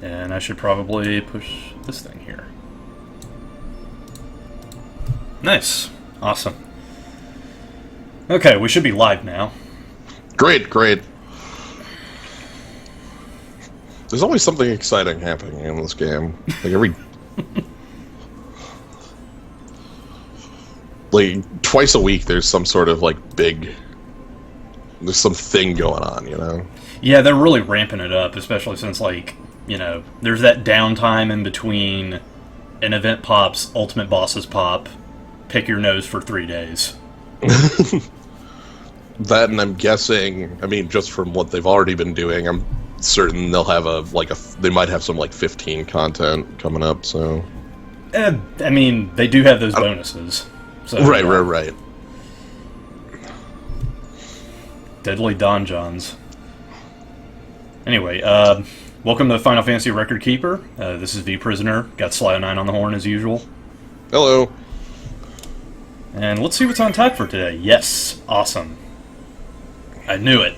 And I should probably push this thing here. Nice. Awesome. Okay, we should be live now. Great, great. There's always something exciting happening in this game. Like every... like, twice a week there's some sort of, like, big... There's some thing going on, you know? Yeah, they're really ramping it up, especially since, like, you know, there's that downtime in between an event pops, ultimate bosses pop, pick your nose for 3 days. That, and I'm guessing, I mean, just from what they've already been doing, I'm certain they'll have they might have some, like, 15 content coming up, so... I mean, they do have those bonuses. So, right. Deadly Donjons. Anyway, welcome to Final Fantasy Record Keeper. This is V-Prisoner. Got Sly09 on the horn as usual. Hello. And let's see what's on tap for today. Yes, awesome. I knew it.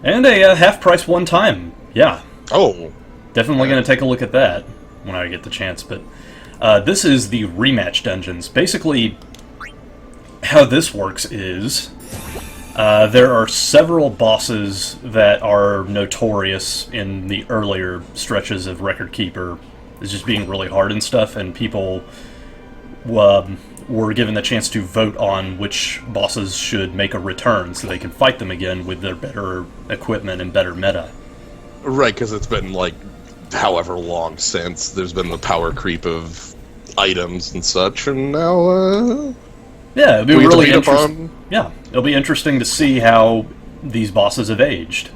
And a half-price one-time. Yeah. Oh. Definitely going to take a look at that when I get the chance. But this is the rematch dungeons. Basically, how this works is there are several bosses that are notorious in the earlier stretches of Record Keeper as just being really hard and stuff, and people were given the chance to vote on which bosses should make a return so they can fight them again with their better equipment and better meta. Right, because it's been, like, however long since there's been the power creep of items and such, and now, yeah, it'll be really interesting. Yeah, it'll be interesting to see how these bosses have aged.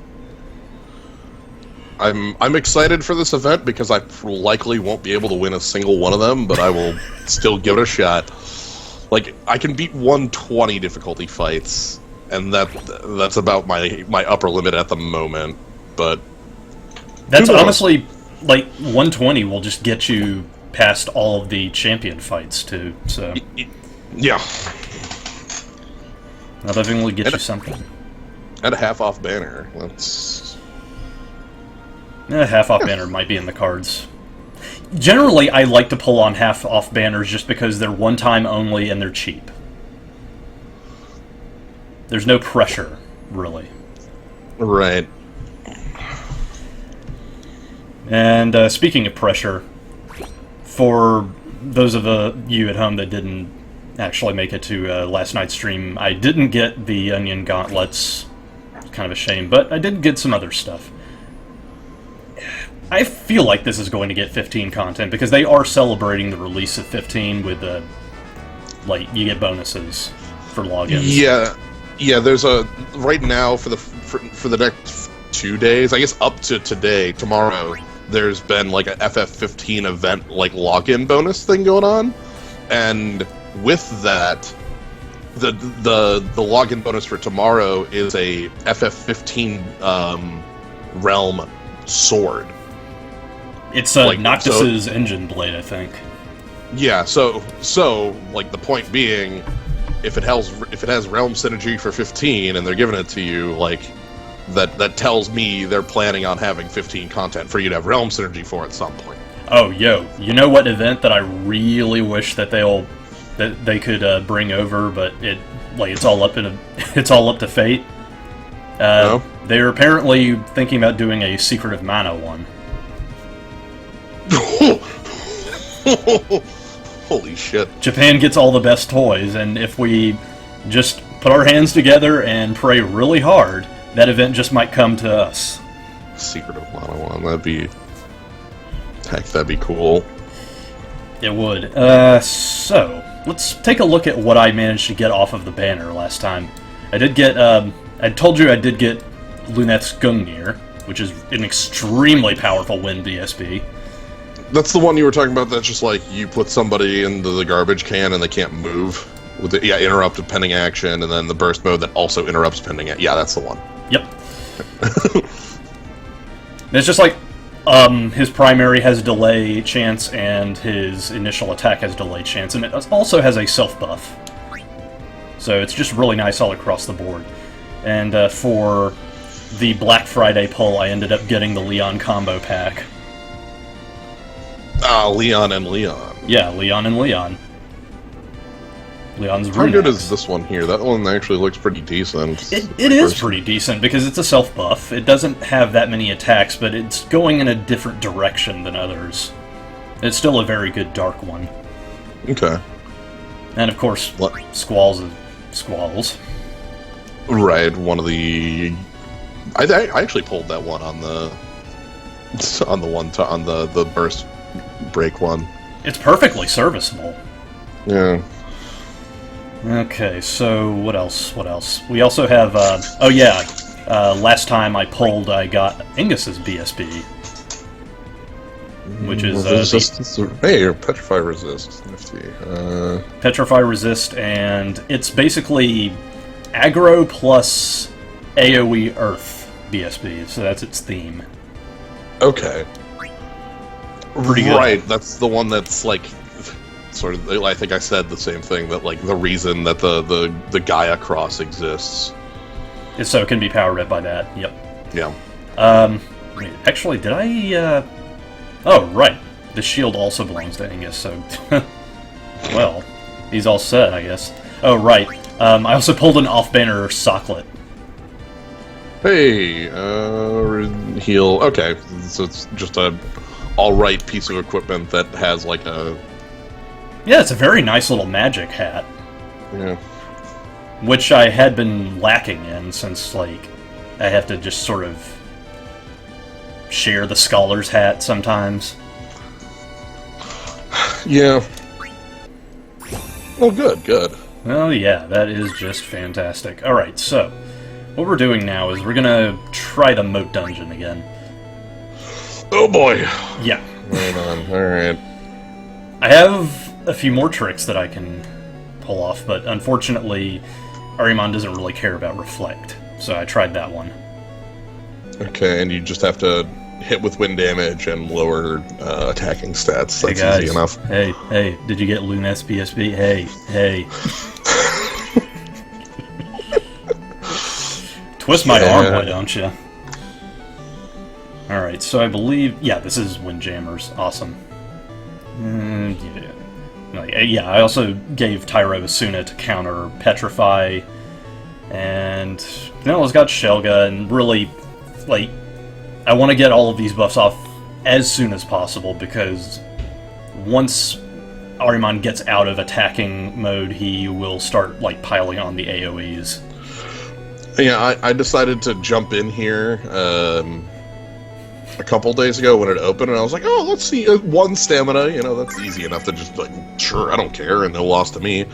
I'm excited for this event because I likely won't be able to win a single one of them, but I will still give it a shot. Like, I can beat 120 difficulty fights, and that's about my upper limit at the moment, but... That's honestly, like, 120 will just get you past all of the champion fights, too, so... Yeah. I'll definitely get you something. And a half-off banner. That's... Half-off banner might be in the cards. Generally, I like to pull on half-off banners just because they're one-time only and they're cheap. There's no pressure, really. Right. And speaking of pressure, for those of you at home that didn't actually make it to last night's stream, I didn't get the Onion Gauntlets. It's kind of a shame, but I did get some other stuff. I feel like this is going to get 15 content, because they are celebrating the release of 15 with, like, you get bonuses for logins. Yeah, there's a... Right now, for the next 2 days, I guess up to today, tomorrow, there's been, like, a FF15 event, like, login bonus thing going on, and with that, the login bonus for tomorrow is a FF15 realm sword. It's Noctis's engine blade, I think. Yeah, so like the point being, if it has realm synergy for 15 and they're giving it to you, like that tells me they're planning on having 15 content for you to have realm synergy for at some point. Oh, yo, you know what event that I really wish that they could bring over, but it's all up to fate. No? They're apparently thinking about doing a Secret of Mana one. Holy shit. Japan gets all the best toys, and if we just put our hands together and pray really hard, that event just might come to us. Secret of Mana 1, that'd be cool. It would. So, let's take a look at what I managed to get off of the banner last time. I did get, I told you I did get Luneth's Gungnir, which is an extremely powerful wind BSB. That's the one you were talking about, that's just like, you put somebody into the garbage can and they can't move. With the, interrupted pending action, and then the burst mode that also interrupts pending action. Yeah, that's the one. Yep. It's just like, his primary has delay chance, and his initial attack has delay chance, and it also has a self-buff. So it's just really nice all across the board. And for the Black Friday pull, I ended up getting the Leon combo pack. Leon and Leon. Yeah, Leon and Leon. Leon's How Runex. good is this one here? That one actually looks pretty decent. It is pretty decent, because it's a self-buff. It doesn't have that many attacks, but it's going in a different direction than others. It's still a very good dark one. Okay. And of course, What? Squall's is Squalls. Right, one of the... I actually pulled that one on the... on the burst break one. It's perfectly serviceable. Yeah. Okay, so what else? What else? We also have, oh yeah, last time I pulled, I got Angus's BSB. Which is, resistance. Hey, or Petrify Resist. Nifty. Petrify Resist, and it's basically aggro plus AoE Earth BSB, so that's its theme. Okay. Pretty good. Right, that's the one that's like sort of. I think I said the same thing, that like the reason that the Gaia Cross exists. So it can be powered up by that. Yep. Yeah. Wait, actually, did I? Oh, right. The shield also belongs to Angus, so well, he's all set, I guess. Oh, right. I also pulled an off-banner Socklet. Hey, heal. Okay, so it's just a all-right piece of equipment that has like a. Yeah, it's a very nice little magic hat. Yeah. Which I had been lacking in, since, like, I have to just sort of share the scholar's hat sometimes. Yeah. Well, good. Well, yeah, that is just fantastic. Alright, so, what we're doing now is we're gonna try the moat dungeon again. Oh boy! Yeah. Right on, alright. I have a few more tricks that I can pull off, but unfortunately, Ahriman doesn't really care about Reflect, so I tried that one. Okay, and you just have to hit with wind damage and lower attacking stats. That's Hey guys, easy enough. Hey, did you get Lunas BSB? Hey. Twist my arm, why don't you? Alright, so I believe... Yeah, this is Windjammers. Awesome. Yeah, I also gave Tyro Asuna to counter Petrify, and Penelo's got Shelga, and really, like, I want to get all of these buffs off as soon as possible, because once Ahriman gets out of attacking mode, he will start, like, piling on the AoEs. Yeah, I decided to jump in here a couple days ago when it opened, and I was like, oh, let's see, one stamina, you know, that's easy enough to just, like, sure, I don't care, and no loss to me.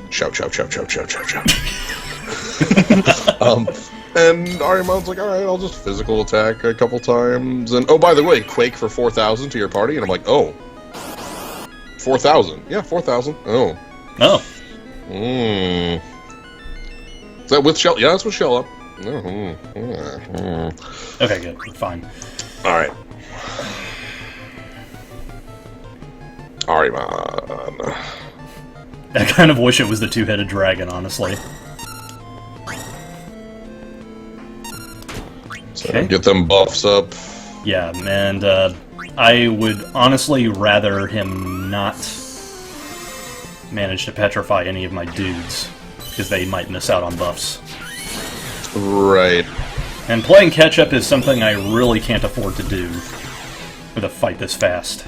Shout. And Ahriman's like, alright, I'll just physical attack a couple times, and, oh, by the way, Quake for 4,000 to your party, and I'm like, oh. 4,000. Yeah, 4,000. Oh. Oh. Is that with Shell? Yeah, that's with Shell up. Okay, good. Fine. Alright. Ahriman. I kind of wish it was the two-headed dragon, honestly. So Okay. get them buffs up. Yeah, and I would honestly rather him not manage to petrify any of my dudes, because they might miss out on buffs. Right. And playing catch-up is something I really can't afford to do with a fight this fast.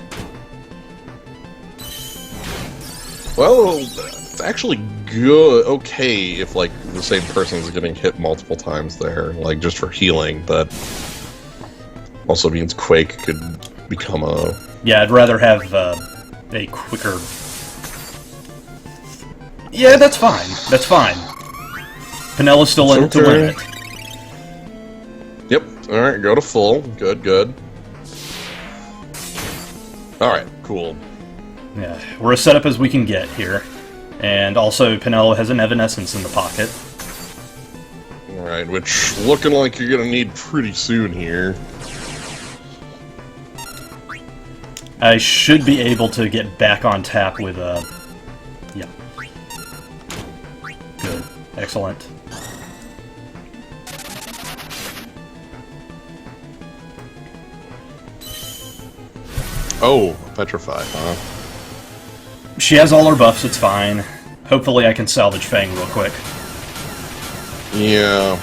Well, it's actually good. Okay, if, like, the same person's getting hit multiple times there, like, just for healing, but also means Quake could become a... Yeah, I'd rather have a quicker... Yeah, that's fine. That's fine. Penella's still in to win it. Yep. Alright, go to full. Good. Alright, cool. Yeah, we're as set up as we can get here. And also, Penelo has an Evanescence in the pocket. Alright, which looking like you're gonna need pretty soon here. I should be able to get back on tap with, yeah. Good. Excellent. Oh, Petrify, huh? She has all her buffs, it's fine. Hopefully I can salvage Fang real quick. Yeah.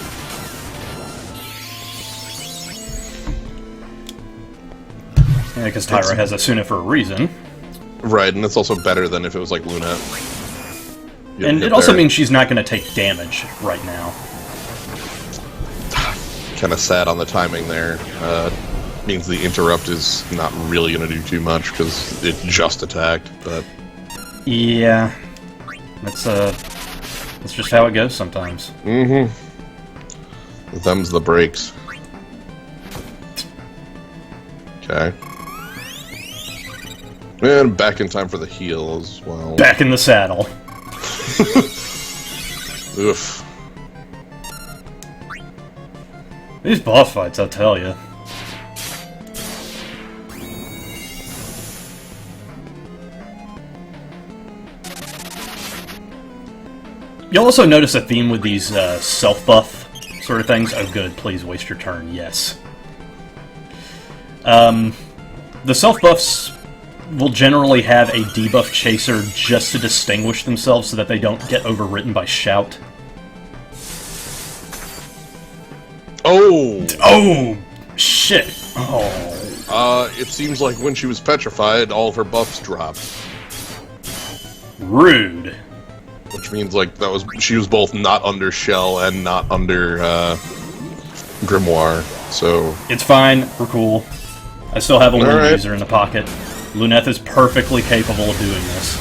Yeah, because Tyra has Asuna for a reason. Right, and it's also better than if it was like Luna. And it also means she's not going to take damage right now. Kind of sad on the timing there. Means the interrupt is not really going to do too much because it just attacked, but... Yeah. That's just how it goes sometimes. Mm-hmm. Them's the breaks. Okay. And back in time for the heal as well. Back in the saddle. Oof. These boss fights, I'll tell you. You'll also notice a theme with these self-buff sort of things. Oh good, please waste your turn, yes. The self-buffs will generally have a debuff chaser just to distinguish themselves so that they don't get overwritten by Shout. Oh! Oh! Shit! Oh. It seems like when she was petrified, all of her buffs dropped. Rude. Which means, like, she was both not under Shell and not under, Grimoire, so... It's fine, we're cool. I still have a Luna Alright. user in the pocket. Luneth is perfectly capable of doing this.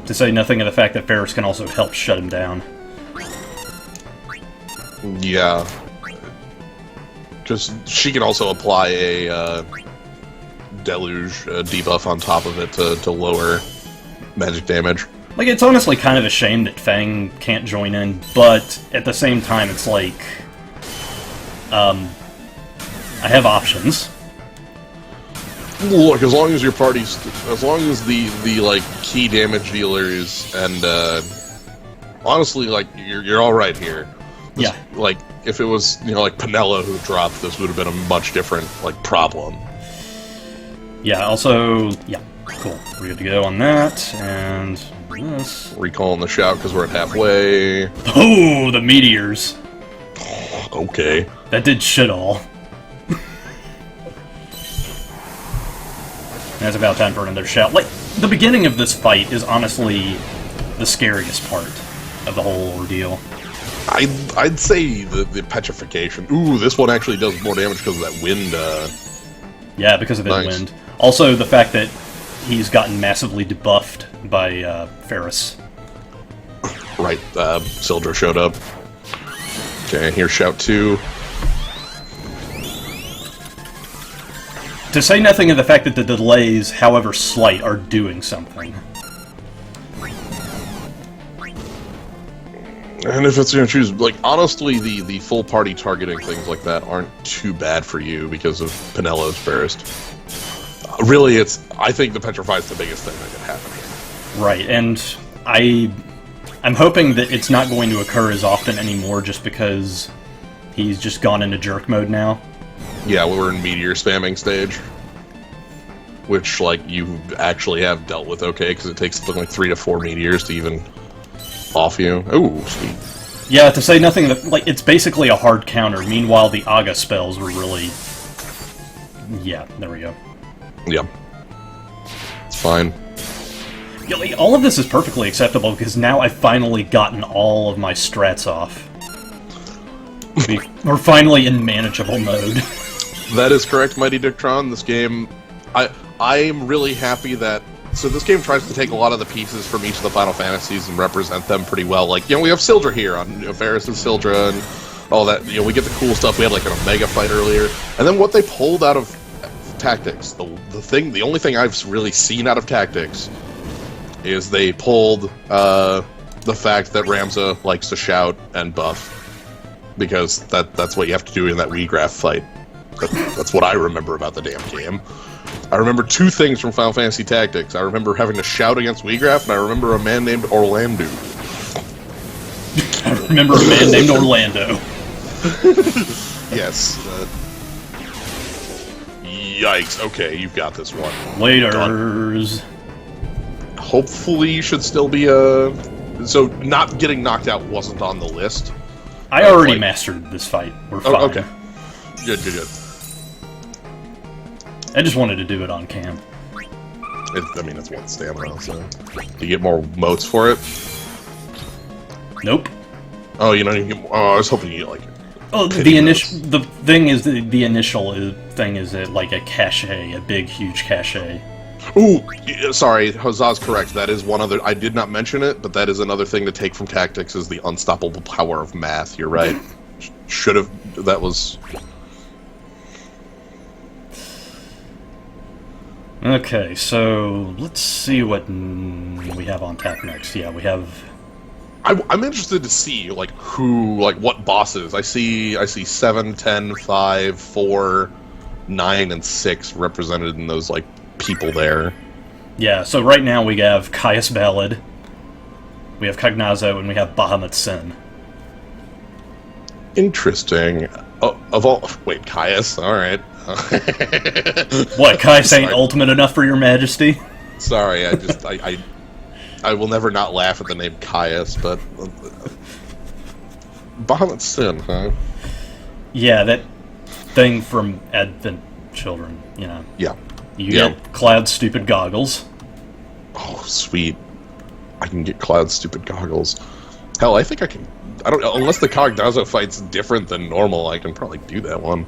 To say nothing of the fact that Ferris can also help shut him down. Yeah. Because she can also apply a, Deluge debuff on top of it to lower magic damage. Like, it's honestly kind of a shame that Fang can't join in, but at the same time, it's like... I have options. Look, as long as your party's... As long as the like, key damage dealers and, honestly, like, you're alright here. This, Yeah. Like, if it was, you know, like, Penella who dropped, this would have been a much different, like, problem. Yeah, also... Yeah, cool. We're good to go on that, and... this. Recalling the shout because we're at halfway. Oh, the meteors! Okay. That did shit all. And it's about time for another shout. Like, the beginning of this fight is honestly the scariest part of the whole ordeal. I'd say the petrification. Ooh, this one actually does more damage because of that wind. Yeah, because of the Nice. wind. Also, the fact that he's gotten massively debuffed by Ferris. Right, Sildra showed up. Okay, here's shout 2. To say nothing of the fact that the delays, however slight, are doing something. And if it's going to choose, like, honestly, the full party targeting things like that aren't too bad for you because of Penella's burst. Really, I think the Petrify is the biggest thing that could happen here. Right, and I'm hoping that it's not going to occur as often anymore just because he's just gone into jerk mode now. Yeah, we're in meteor spamming stage. Which, like, you actually have dealt with okay, because it takes something like 3 to 4 meteors to even off you. Oh, sweet. Yeah, to say nothing of, like, it's basically a hard counter. Meanwhile, the Aga spells were really... Yeah, there we go. Yep. It's fine. Yeah, like, all of this is perfectly acceptable because now I've finally gotten all of my strats off. We're finally in manageable mode. That is correct, Mighty Dictron. This game... I'm really happy that... So this game tries to take a lot of the pieces from each of the Final Fantasies and represent them pretty well. Like, you know, we have Sildra here on Varus and Sildra and all that. You know, we get the cool stuff. We had, like, an Omega fight earlier. And then what they pulled out of Tactics, the only thing I've really seen out of Tactics is they pulled the fact that Ramza likes to shout and buff. Because that's what you have to do in that Wheatgraph fight. That's what I remember about the damn game. I remember 2 things from Final Fantasy Tactics. I remember having to shout against Wheatgraph, and I remember a man named Orlando. I remember a man named Orlando. Yes. Yikes. Okay, you've got this one. Laters. Hopefully you should still be So, not getting knocked out wasn't on the list. I already mastered this fight. We're fine. Oh, okay. Good. I just wanted to do it on cam. It's one stamina, so... You get more motes for it? Nope. Oh, you don't even get... Oh, I was hoping you get, like... Oh, the initial... The thing is, the initial thing is like a cache, a big, huge cache. Ooh, sorry, Huzzah's correct. That is one other... I did not mention it, but that is another thing to take from Tactics, is the unstoppable power of math. You're right. Should have... That was... Okay, so let's see what we have on tap next. Yeah, we have... I'm interested to see, like, what bosses. I see 7, 10, 5, 4, 9, and 6 represented in those, like, people there. Yeah, so right now we have Caius Ballad, we have Cognazo, and we have Bahamut Sin. Interesting. Wait, Caius? Alright. What, Caius ain't ultimate enough for your majesty? Sorry, I will never not laugh at the name Caius, but... Bahamut Sin, huh? Yeah, that thing from Advent Children, you know. Yeah. You get Cloud's stupid goggles. Oh, sweet. I can get Cloud's stupid goggles. Hell, I think I can... I don't know, unless the Cognazo fight's different than normal, I can probably do that one.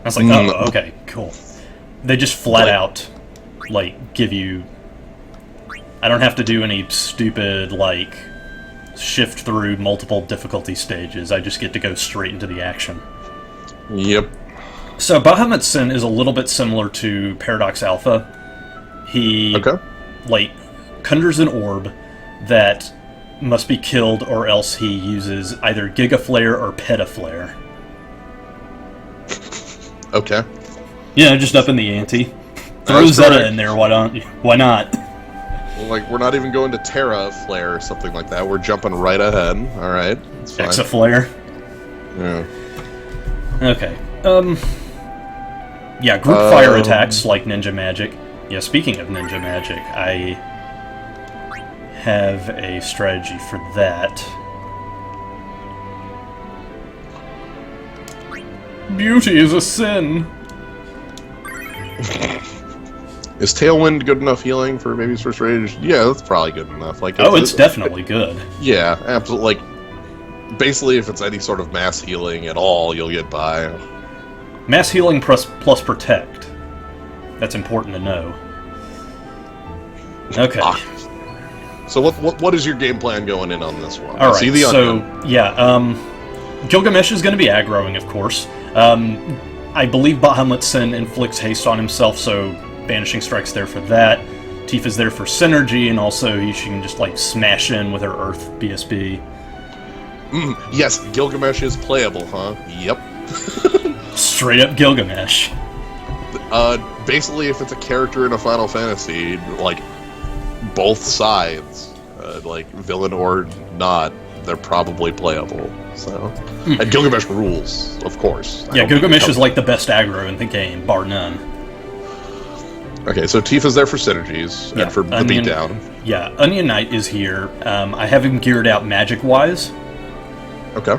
I was like, oh, okay, cool. They just flat out, like, give you... I don't have to do any stupid, like, shift through multiple difficulty stages. I just get to go straight into the action. Yep. So, Bahamut Sin is a little bit similar to Paradox Alpha. He, like, conjures an orb that must be killed, or else he uses either Gigaflare or Petaflare. Okay. Yeah, just up in the ante. Throw Zeta in there, why not? Like, we're not even going to Terra Flare or something like that. We're jumping right ahead. Alright, it's fine. Exaflare? Yeah. Okay. Yeah, group fire attacks like Ninja Magic. Yeah, speaking of Ninja Magic, I have a strategy for that. Beauty is a sin. Is Tailwind good enough healing for Baby's First Rage? Yeah, that's probably good enough. Like, it's definitely good. Yeah, absolutely. Like, basically, if it's any sort of mass healing at all, you'll get by. Mass healing plus protect. That's important to know. Okay. So what is your game plan going in on this one? All right. Gilgamesh is going to be aggroing, of course. I believe Bahamut Sin inflicts haste on himself, so Banishing Strike's there for that. Tifa's there for synergy, and also she can just, like, smash in with her Earth BSB. Yes, Gilgamesh is playable, huh? Yep. Straight up Gilgamesh. Basically, if it's a character in a Final Fantasy, like, both sides, like, villain or not, they're probably playable. So, and Gilgamesh rules, of course. Yeah, Gilgamesh is like the best aggro in the game, bar none. Okay, so Tifa's there for synergies and for the beatdown. Yeah, Onion Knight is here. I have him geared out magic-wise. Okay.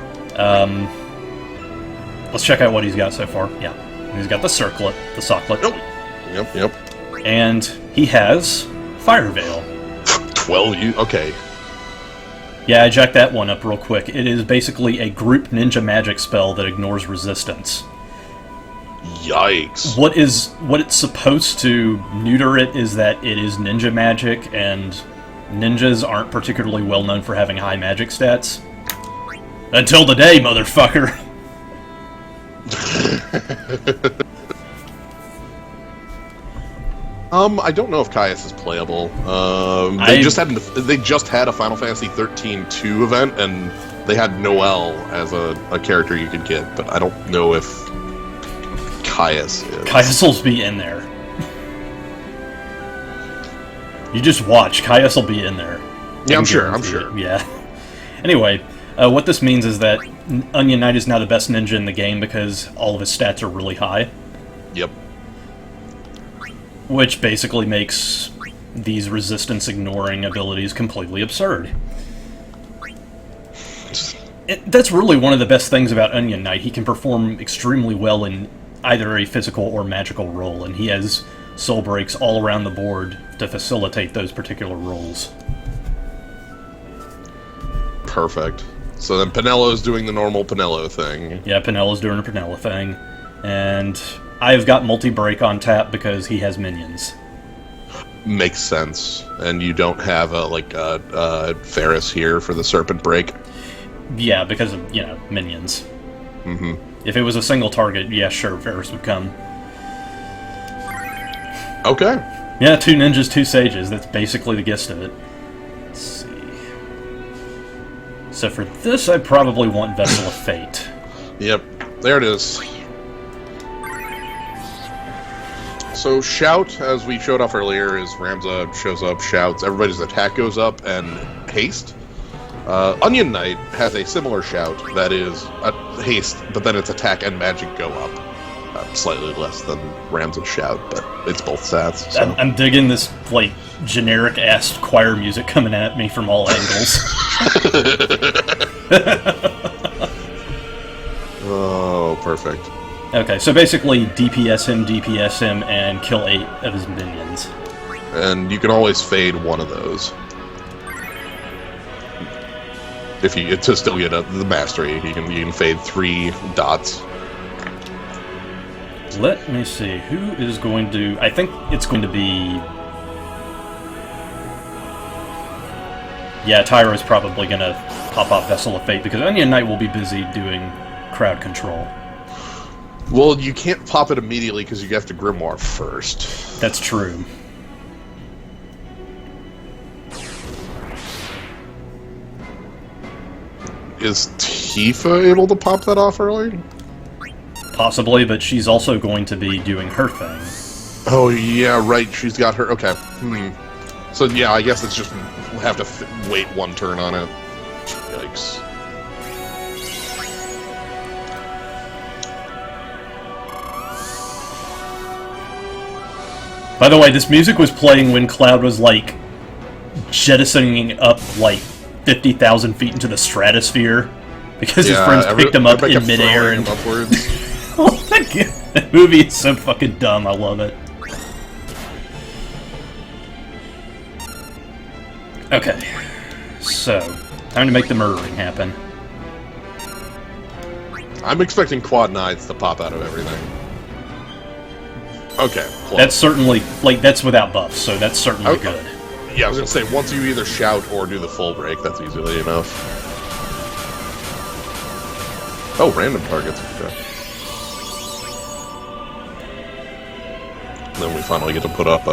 Let's check out what he's got so far. Yeah, he's got the circlet, the socklet. Yep. And he has Fire Veil. 12 okay. Yeah, I jacked that one up real quick. It is basically a group ninja magic spell that ignores resistance. Yikes. What it's supposed to neuter it is that it is ninja magic, and ninjas aren't particularly well known for having high magic stats. Until today, motherfucker! I don't know if Caius is playable. They just had a Final Fantasy 13-2 event, and they had Noelle as a character you could get, but I don't know if Caius is. Caius will be in there. You just watch. Caius will be in there. Yeah, I'm sure. Yeah. Anyway, What this means is that Onion Knight is now the best ninja in the game because all of his stats are really high. Yep. Which basically makes these resistance-ignoring abilities completely absurd. That's really one of the best things about Onion Knight. He can perform extremely well in either a physical or magical role, and he has soul breaks all around the board to facilitate those particular roles. Perfect. So then Pinello's doing the normal Pinello thing. Yeah, Pinello's doing a Pinello thing. And I've got multi-break on tap because he has minions. Makes sense. And you don't have Ferris here for the Serpent Break? Yeah, because of, minions. Mm-hmm. If it was a single target, yeah, sure, Ferris would come. Okay. Yeah, 2 ninjas, 2 sages. That's basically the gist of it. Let's see. So for this, I probably want Vessel of Fate. Yep. There it is. So Shout, as we showed off earlier, is Ramza shows up, shouts, everybody's attack goes up, and haste. Onion Knight has a similar shout that is haste, but then its attack and magic go up. Slightly less than Ramza's shout, but it's both stats. So. I'm digging this, generic-ass choir music coming at me from all angles. Oh, perfect. Okay, so basically DPS him, and kill 8 of his minions. And you can always fade one of those. If you to still get the mastery, you can fade 3 dots. Let me see, who is going to... I think it's going to be... Yeah, Tyra's probably going to pop off Vessel of Fate, because Onion Knight will be busy doing crowd control. Well, you can't pop it immediately because you have to Grimoire first. That's true. Is Tifa able to pop that off early? Possibly, but she's also going to be doing her thing. Oh, yeah, right. She's got her... Okay. So, yeah, I guess it's just... We'll have to wait 1 turn on it. Yikes. By the way, this music was playing when Cloud was, jettisoning up, 50,000 feet into the stratosphere. Because his friends picked him up in midair and... upwards. Oh my god, that movie is so fucking dumb, I love it. Okay, so, time to make the murdering happen. I'm expecting Quad Knights to pop out of everything. Okay, close. That's certainly, that's without buffs, so that's certainly good. Yeah, I was gonna say, once you either shout or do the full break, that's easily enough. Oh, random targets. Okay. Then we finally get to put up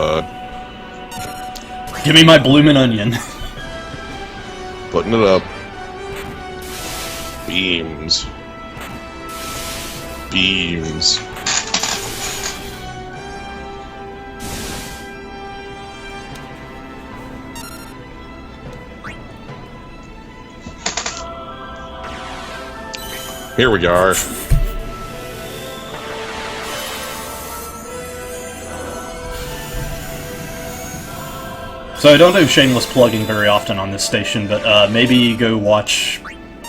Give me my bloomin' onion. Putting it up. Beams. Beams. Here we are. So I don't do shameless plugging very often on this station, but maybe go watch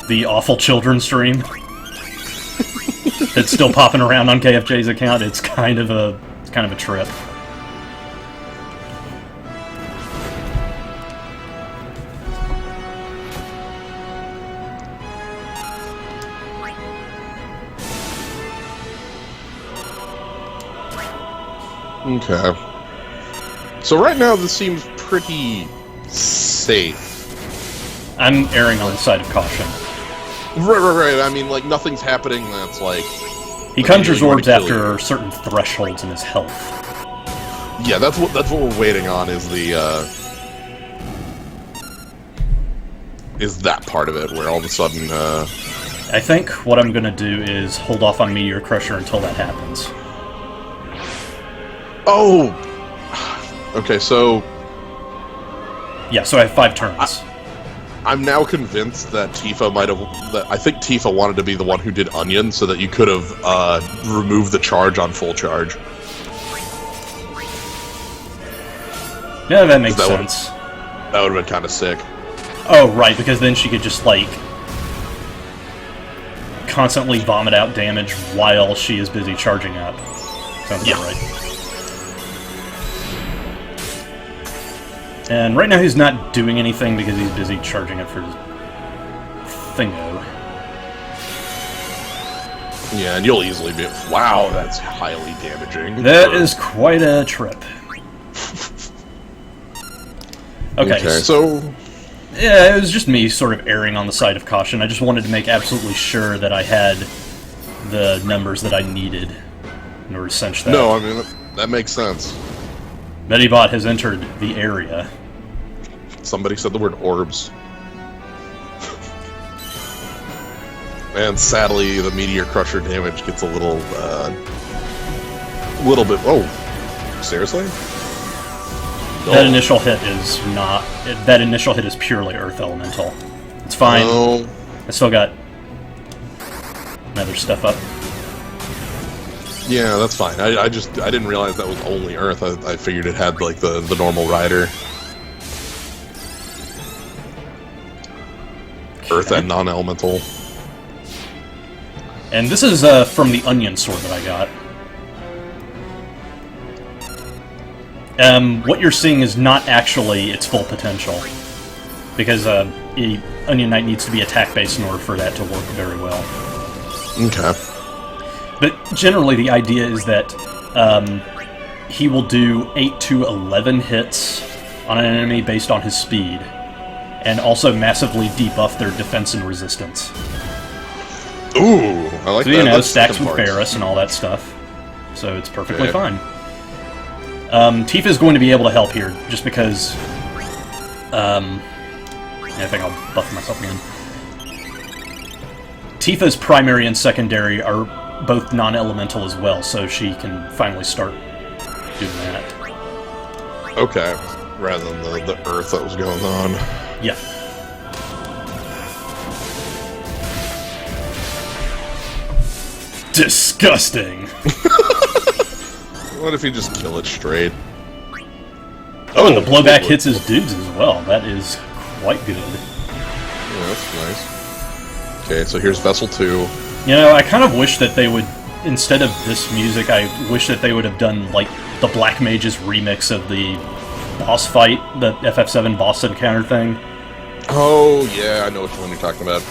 the Awful Children stream. It's still popping around on KFJ's account. It's kind of a trip. Okay. So right now this seems pretty safe. I'm erring on the side of caution. Right. I mean, nothing's happening that's He conjures orbs after certain thresholds in his health. Yeah, that's what we're waiting on is that part of it where all of a sudden I think what I'm gonna do is hold off on Meteor Crusher until that happens. Oh! Okay, so... Yeah, so I have 5 turns. I'm now convinced that Tifa might have. That I think Tifa wanted to be the one who did Onion, so that you could have removed the charge on full charge. Yeah, that makes sense. That would have been kind of sick. Oh, right, because then she could just, like, constantly vomit out damage while she is busy charging up. Sounds about right. And right now he's not doing anything because he's busy charging up for his thingo. Yeah, and you'll easily be... Wow, that's highly damaging. That is quite a trip. Okay, so... Yeah, it was just me sort of erring on the side of caution. I just wanted to make absolutely sure that I had the numbers that I needed in order to cinch that. No, I mean, that makes sense. Medibot has entered the area. Somebody said the word orbs. And sadly, the Meteor Crusher damage gets a little bit... Oh, seriously? That initial hit is not... That initial hit is purely Earth Elemental. It's fine. No. I still got another stuff up. Yeah, that's fine. I didn't realize that was only Earth. I figured it had, like, the normal rider. Okay. Earth and non-elemental. And this is from the Onion Sword that I got. What you're seeing is not actually its full potential. Because Onion Knight needs to be attack-based in order for that to work very well. Okay. But generally the idea is that he will do 8 to 11 hits on an enemy based on his speed, and also massively debuff their defense and resistance. Ooh, I like that. So, you know, That's stacks with Barris and all that stuff. So it's perfectly fine. Tifa is going to be able to help here, just because... I think I'll buff myself again. Tifa's primary and secondary are both non-elemental as well, so she can finally start doing that. Okay, rather than the Earth that was going on. Yeah. Disgusting! What if you just kill it straight? Oh, and the blowback hits his dudes as well. That is quite good. Yeah, that's nice. Okay, so here's Vessel 2. You know, I kind of wish that they would, instead of this music, I wish that they would have done, like, the Black Mage's remix of the boss fight, the FF7 boss encounter thing. Oh, yeah, I know which one you're talking about.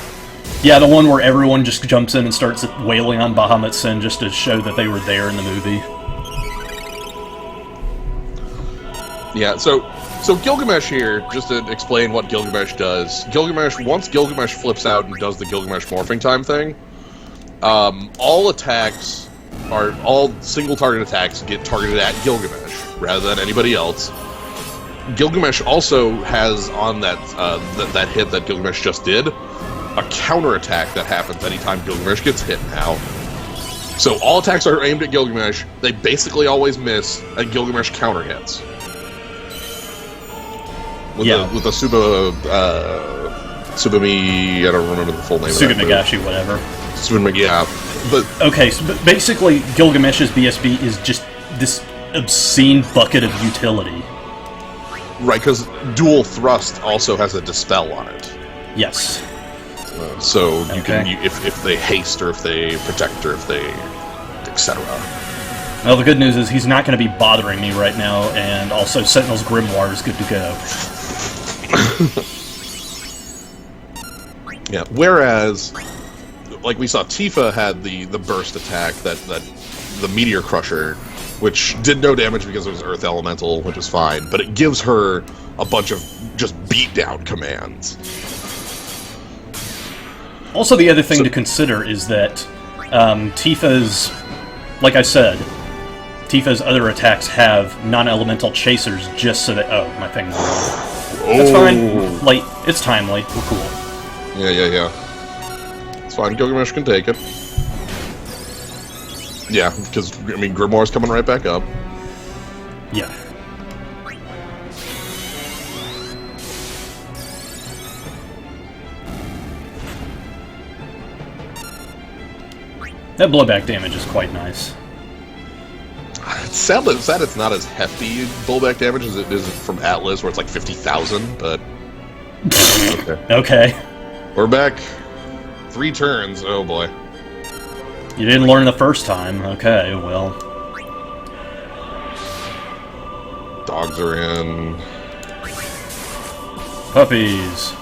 Yeah, the one where everyone just jumps in and starts wailing on Bahamut Sin just to show that they were there in the movie. Yeah, so Gilgamesh here, just to explain what Gilgamesh does. Once Gilgamesh flips out and does the Gilgamesh morphing time thing, all single target attacks get targeted at Gilgamesh rather than anybody else. Gilgamesh also has on that hit that Gilgamesh just did a counter attack that happens anytime Gilgamesh gets hit now. So all attacks are aimed at Gilgamesh. They basically always miss, and Gilgamesh counter hits. With the Subami, I don't remember the full name of that Suganagashi, whatever. Subami, yeah. But okay, so basically Gilgamesh's BSB is just this obscene bucket of utility. Right, because dual thrust also has a dispel on it. Yes. So you can, if they haste or if they protect or if they, etc. Well, the good news is he's not going to be bothering me right now, and also Sentinel's Grimoire is good to go. Yeah, whereas, like we saw, Tifa had the burst attack, that the Meteor Crusher, which did no damage because it was Earth Elemental, which is fine, but it gives her a bunch of just beatdown commands. Also, the other thing to consider is that Tifa's, like I said, Tifa's other attacks have non-elemental chasers just so that... Oh, my thing's off. That's fine. Like, it's timely. We're cool. Yeah. It's fine. Gilgamesh can take it. Yeah, because, I mean, Grimoire's coming right back up. That blowback damage is quite nice. It's sad it's not as hefty blowback damage as it is from Atlas, where it's like 50,000, but... okay. Okay. We're back. 3 turns, oh boy. You didn't learn the first time. Okay, well. Dogs are in. Puppies.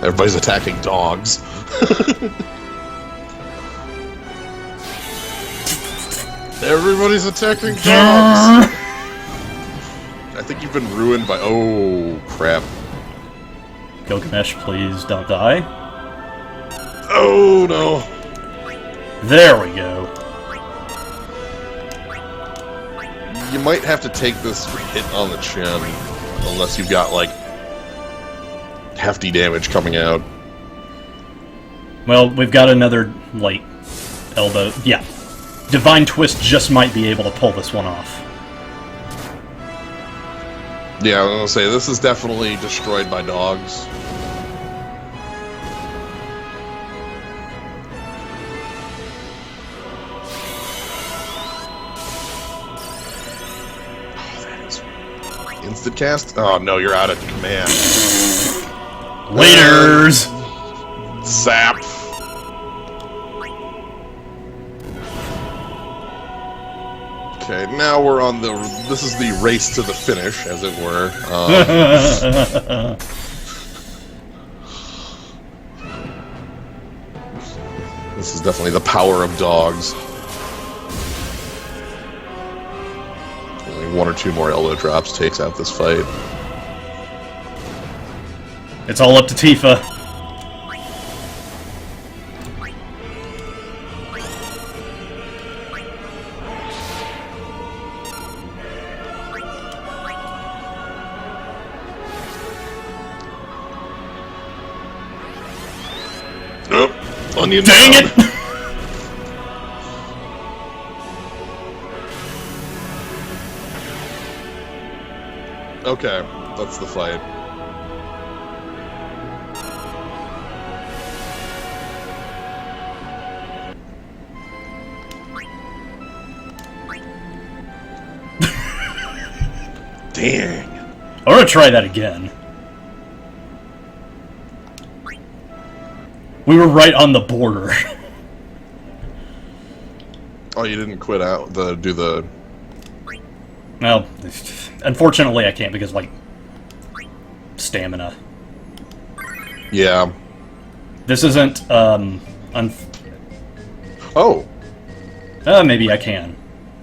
Everybody's attacking dogs. Everybody's attacking dogs! I think you've been ruined by... oh, crap. Gilgamesh, please don't die. Oh, no. There we go. You might have to take this hit on the chin, unless you've got, like, hefty damage coming out. Well, we've got another, like, elbow. Yeah. Divine Twist just might be able to pull this one off. Yeah, I was gonna say, this is definitely destroyed by dogs. Oh, that is... instant cast? Oh, no, you're out of command. Laters! Zap! Okay, now we're on the... this is the race to the finish, as it were. This is definitely the power of dogs. Only 1 or 2 more elbow drops takes out this fight. It's all up to Tifa. Nope. Onion Dang down. it! Okay, that's the fight. Dang. I'm gonna try that again. We were right on the border. Oh, you didn't quit out do the... Well, unfortunately I can't because, like, stamina. Yeah. This isn't, Oh, maybe I can.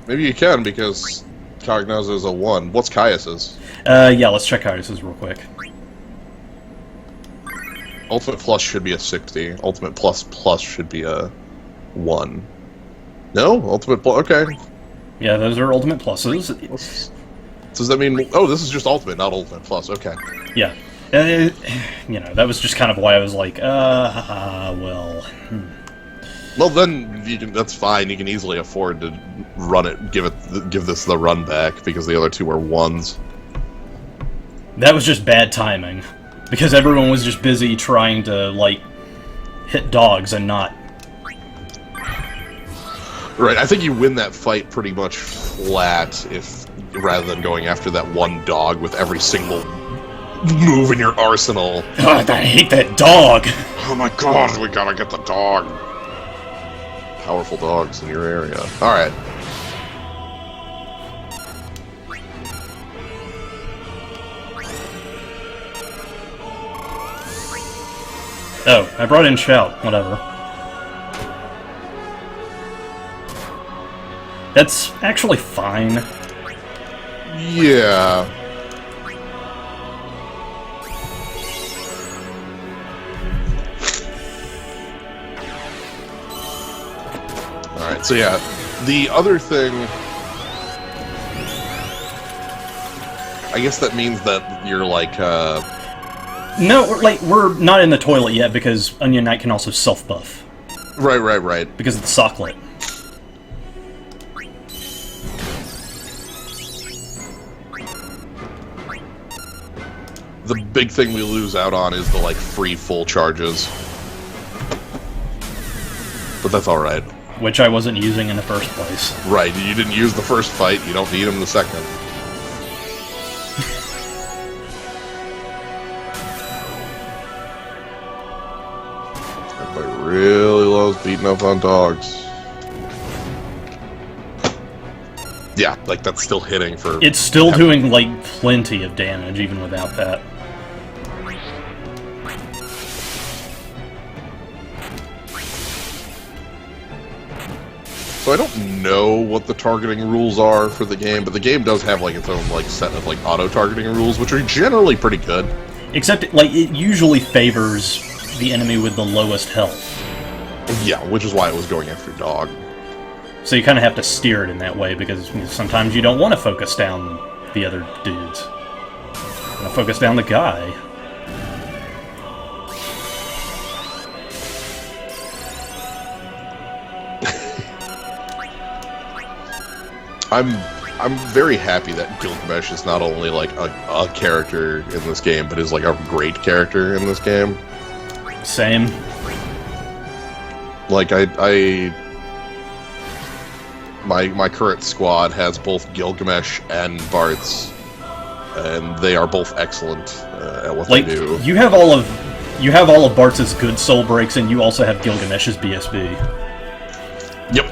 maybe you can, because Cognos is a 1. What's Caius's? Yeah, let's check Caius's real quick. Ultimate Plus should be a 60. Ultimate Plus should be a 1. No? Ultimate Plus... okay. Yeah, those are ultimate pluses. Does that mean... oh, this is just Ultimate, not Ultimate Plus. Okay. Yeah. You know, that was just kind of why I was like, well... Well, then, you can, that's fine. You can easily afford to run it, give this the run back, because the other 2 are 1s. That was just bad timing. Because everyone was just busy trying to, like, hit dogs and not... Right, I think you win that fight pretty much flat, if rather than going after that one dog with every single move in your arsenal. God, I hate that dog! Oh my god, we gotta get the dog. Powerful dogs in your area. Alright. Oh, I brought in Shout. Whatever. That's actually fine. Yeah. Alright, so yeah. The other thing... I guess that means that you're like, No, like, we're not in the toilet yet because Onion Knight can also self-buff. Right. Because of the socklet. The big thing we lose out on is the, like, free full charges. But that's alright. Which I wasn't using in the first place. Right, you didn't use the first fight, you don't need them the second. Everybody really loves beating up on dogs. Yeah, like, that's still hitting for... It's still doing, like, plenty of damage, even without that. So I don't know what the targeting rules are for the game, but the game does have, like, its own, like, set of, like, auto-targeting rules, which are generally pretty good. Except, like, it usually favors the enemy with the lowest health. Yeah, which is why it was going after dog. So you kind of have to steer it in that way, because sometimes you don't want to focus down the other dudes. You want to focus down the guy. I'm very happy that Gilgamesh is not only, like, a character in this game, but is, like, a great character in this game. Same. Like, my current squad has both Gilgamesh and Bartz, and they are both excellent at what they do. You have all of Bartz's good soul breaks, and you also have Gilgamesh's BSB. Yep.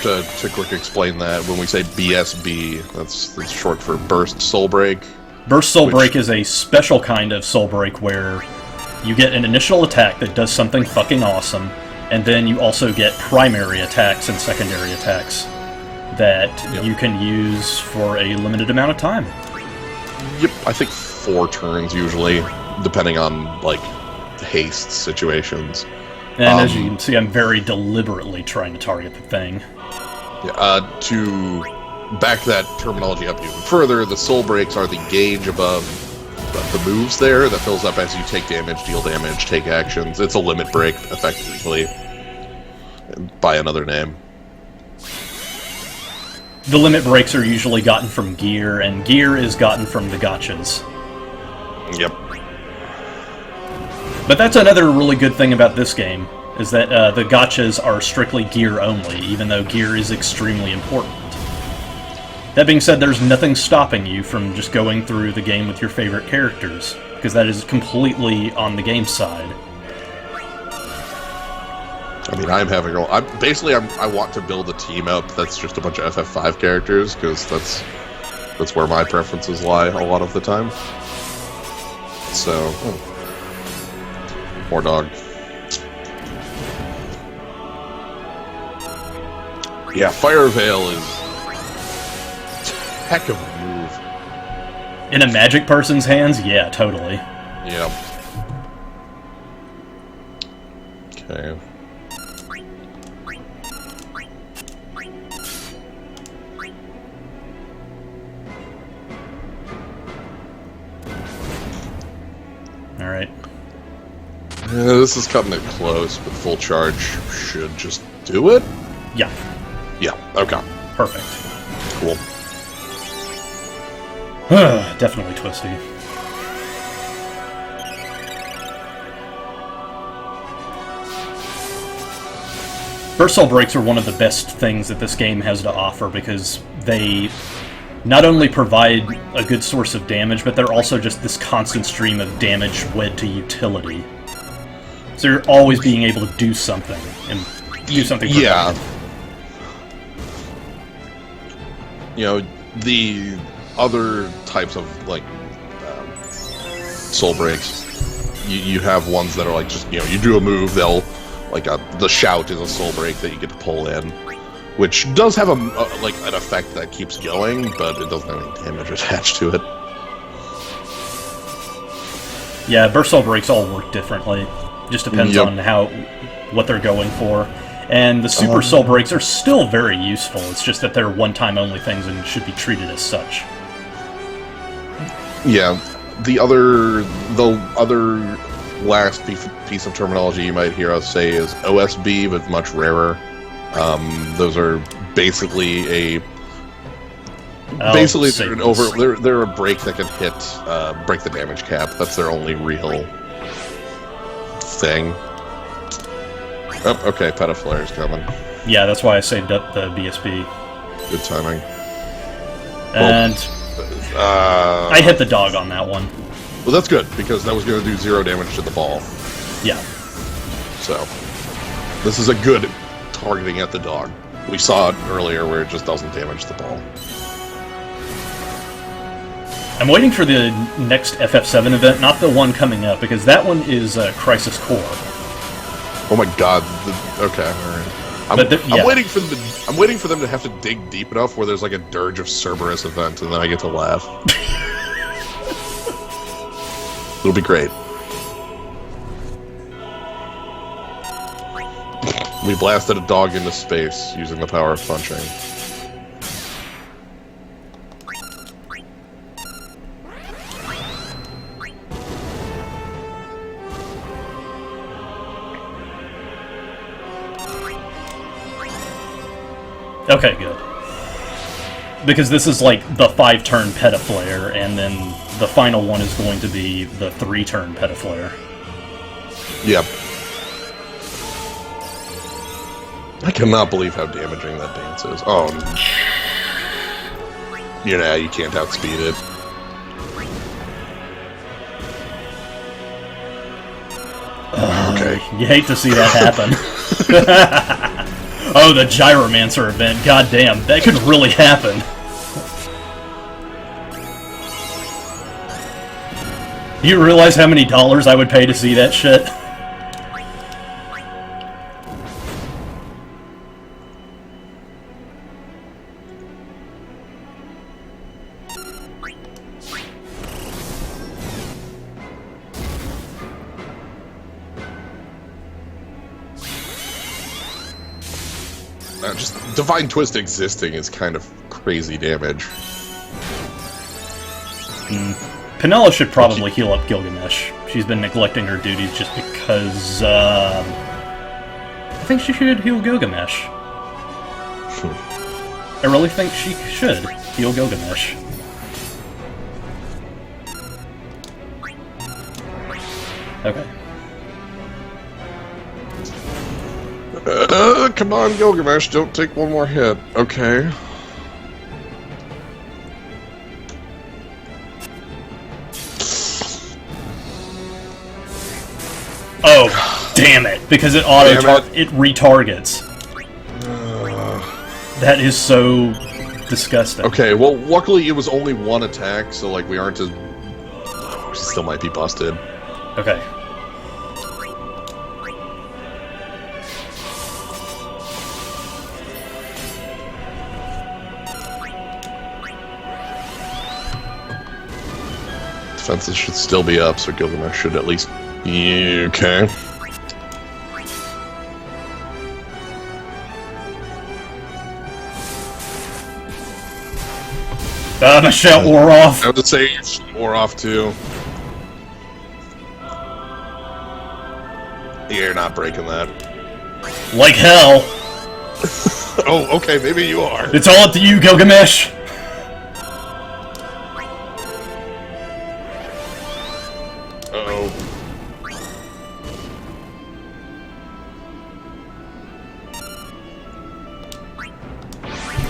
To quick explain that, when we say BSB, that's short for Burst Soul Break. Burst Soul Break is a special kind of soul break where you get an initial attack that does something fucking awesome, and then you also get primary attacks and secondary attacks that you can use for a limited amount of time. Yep, I think 4 turns usually, depending on, like, haste situations. And as you can see, I'm very deliberately trying to target the thing. To back that terminology up even further, the soul breaks are the gauge above the moves there that fills up as you take damage, deal damage, take actions. It's a limit break, effectively, by another name. The limit breaks are usually gotten from gear, and gear is gotten from the gotchas. Yep. But that's another really good thing about this game, is that the gotchas are strictly gear only, even though gear is extremely important. That being said, there's nothing stopping you from just going through the game with your favorite characters, because that is completely on the game side. I mean, I'm having a... I want to build a team up that's just a bunch of FF5 characters, because that's where my preferences lie a lot of the time. So... More dog. Yeah, Fire Veil is a heck of a move. In a magic person's hands? Yeah, totally. Yep. Okay. Alright. This is cutting it close, but full charge should just do it? Yeah. Yeah, okay. Perfect. Cool. Definitely twisty. Burst Soul Breaks are one of the best things that this game has to offer, because they not only provide a good source of damage, but they're also just this constant stream of damage wed to utility. So you're always being able to do something, and do something productive. Yeah. You know, the other types of, like, soul breaks, you have ones that are like, just, you know, you do a move, they'll, like, the shout is a soul break that you get to pull in, which does have like, an effect that keeps going, but it doesn't have any damage attached to it. Yeah, Burst Soul Breaks all work differently. Just depends on what they're going for. And the Super Soul Breaks are still very useful, it's just that they're one-time only things and should be treated as such. Yeah, the other last piece of terminology you might hear us say is OSB, but much rarer. Those are basically Oh, Basically, they're Satan's. they're a break that can hit, break the damage cap. That's their only real thing. Oh, okay, Petaflare's coming. Yeah, that's why I saved up the BSB. Good timing. And I hit the dog on that one. Well, that's good, because that was going to do 0 damage to the ball. Yeah. So, this is a good targeting at the dog. We saw it earlier where it just doesn't damage the ball. I'm waiting for the next FF7 event, not the one coming up, because that one is Crisis Core. Oh my god. Okay, alright. I'm waiting for them to. I'm waiting for them to have to dig deep enough where there's like a Dirge of Cerberus event, and then I get to laugh. It'll be great. We blasted a dog into space using the power of punching. Okay, good. Because this is like the 5-turn Petaflare, and then the final one is going to be the 3-turn Petaflare. Yep. I cannot believe how damaging that dance is. Oh. You know, you can't outspeed it. Okay. You hate to see that happen. Oh, the Gyromancer event. God damn, that could really happen. Do you realize how many dollars I would pay to see that shit? Just Divine Twist existing is kind of crazy damage. Penella should probably heal up Gilgamesh. She's been neglecting her duties just because, I think she should heal Gilgamesh. I really think she should heal Gilgamesh. Okay. Come on, Gilgamesh, don't take one more hit. Okay. Oh, damn it! Because it it retargets. That is so disgusting. Okay, well, luckily it was only one attack, so like we aren't as. She still might be busted. Okay. Defenses should still be up, so Gilgamesh should at least. Yeah, okay. My shout wore off. I have to say, wore off too. You're not breaking that. Like hell. Oh, okay, maybe you are. It's all up to you, Gilgamesh. Uh-oh.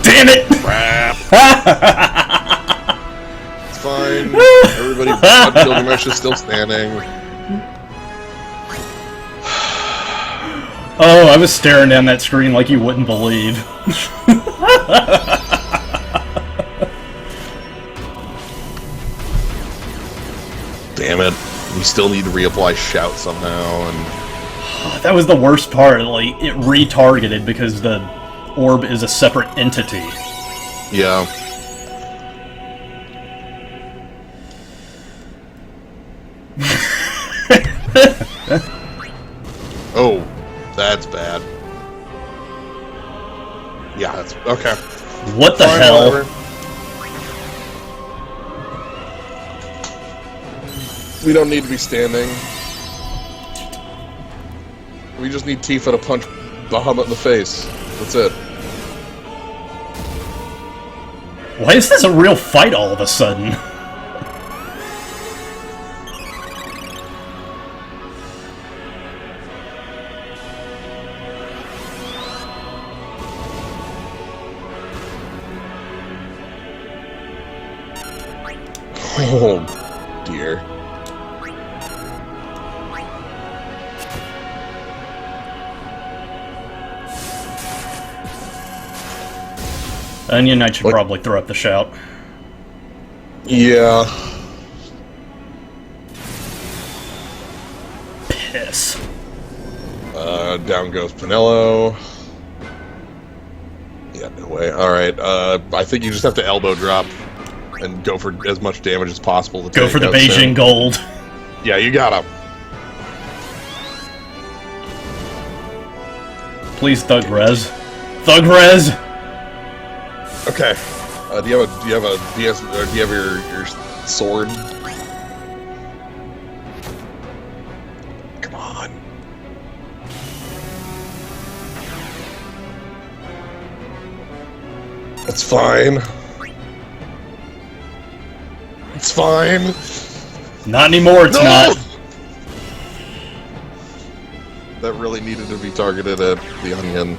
Damn it! Crap. It's fine. Everybody but Gilgamesh is still standing. Oh, I was staring down that screen like you wouldn't believe. Damn it. We still need to reapply Shout somehow, and... That was the worst part, like, it retargeted because the orb is a separate entity. Yeah. Oh, that's bad. Yeah, that's... okay. What the Fine, hell? whatever. We don't need to be standing. We just need Tifa to punch Bahamut in the face. That's it. Why is this a real fight all of a sudden? Oh, dear. Onion Knight should probably throw up the shout. Yeah. Piss. Down goes Pinello. Yeah, no way. Alright, I think you just have to elbow drop and go for as much damage as possible. Go for the Beijing Gold. Yeah, you got him. Please, Thug Res. Thug Res! Okay. Do you have your sword? Come on. It's fine. It's fine. Not anymore, it's not. That really needed to be targeted at the onion.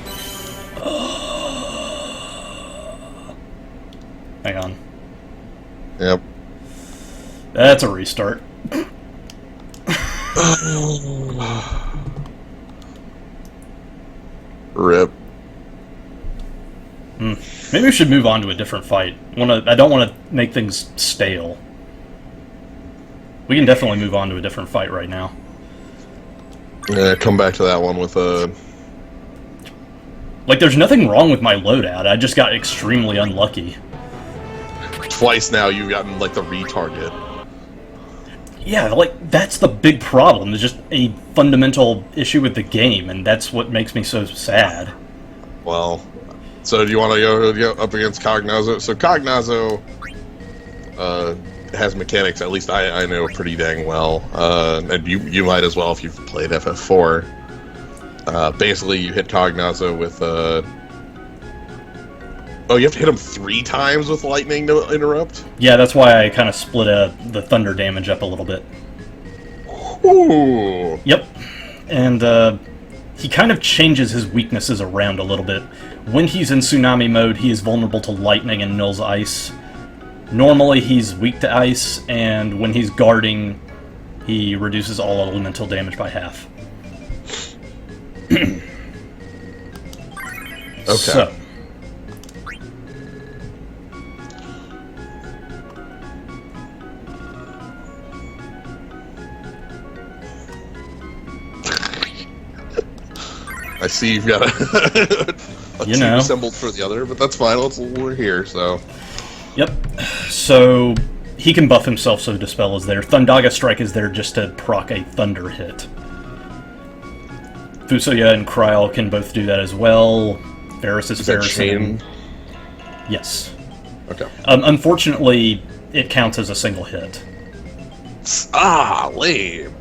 Hang on. Yep. That's a restart. Rip. Maybe we should move on to a different fight. I don't want to make things stale. We can definitely move on to a different fight right now. Yeah, come back to that one with a... Like, there's nothing wrong with my loadout. I just got extremely unlucky. Twice now you've gotten, like, the retarget. Yeah, like, that's the big problem. There's just a fundamental issue with the game, and that's what makes me so sad. Well, so do you want to go up against Cognazzo? So Cognazzo has mechanics, at least I know pretty dang well. And you might as well if you've played FF4. Basically, you hit Cognazzo with... Oh, you have to hit him 3 times with lightning to interrupt? Yeah, that's why I kind of split the thunder damage up a little bit. Ooh. Yep. And he kind of changes his weaknesses around a little bit. When he's in Tsunami mode, he is vulnerable to lightning and Nil's ice. Normally, he's weak to ice, and when he's guarding, he reduces all elemental damage by half. Okay. So, I see you've got a you team know, assembled for the other, but that's fine. We're here, so... Yep. So, he can buff himself so Dispel is there. Thundaga Strike is there just to proc a Thunder hit. Fusoya and Kryl can both do that as well. Ferris is that Ferris. chain? Yes. Okay. Unfortunately, it counts as a single hit. Ah, lame.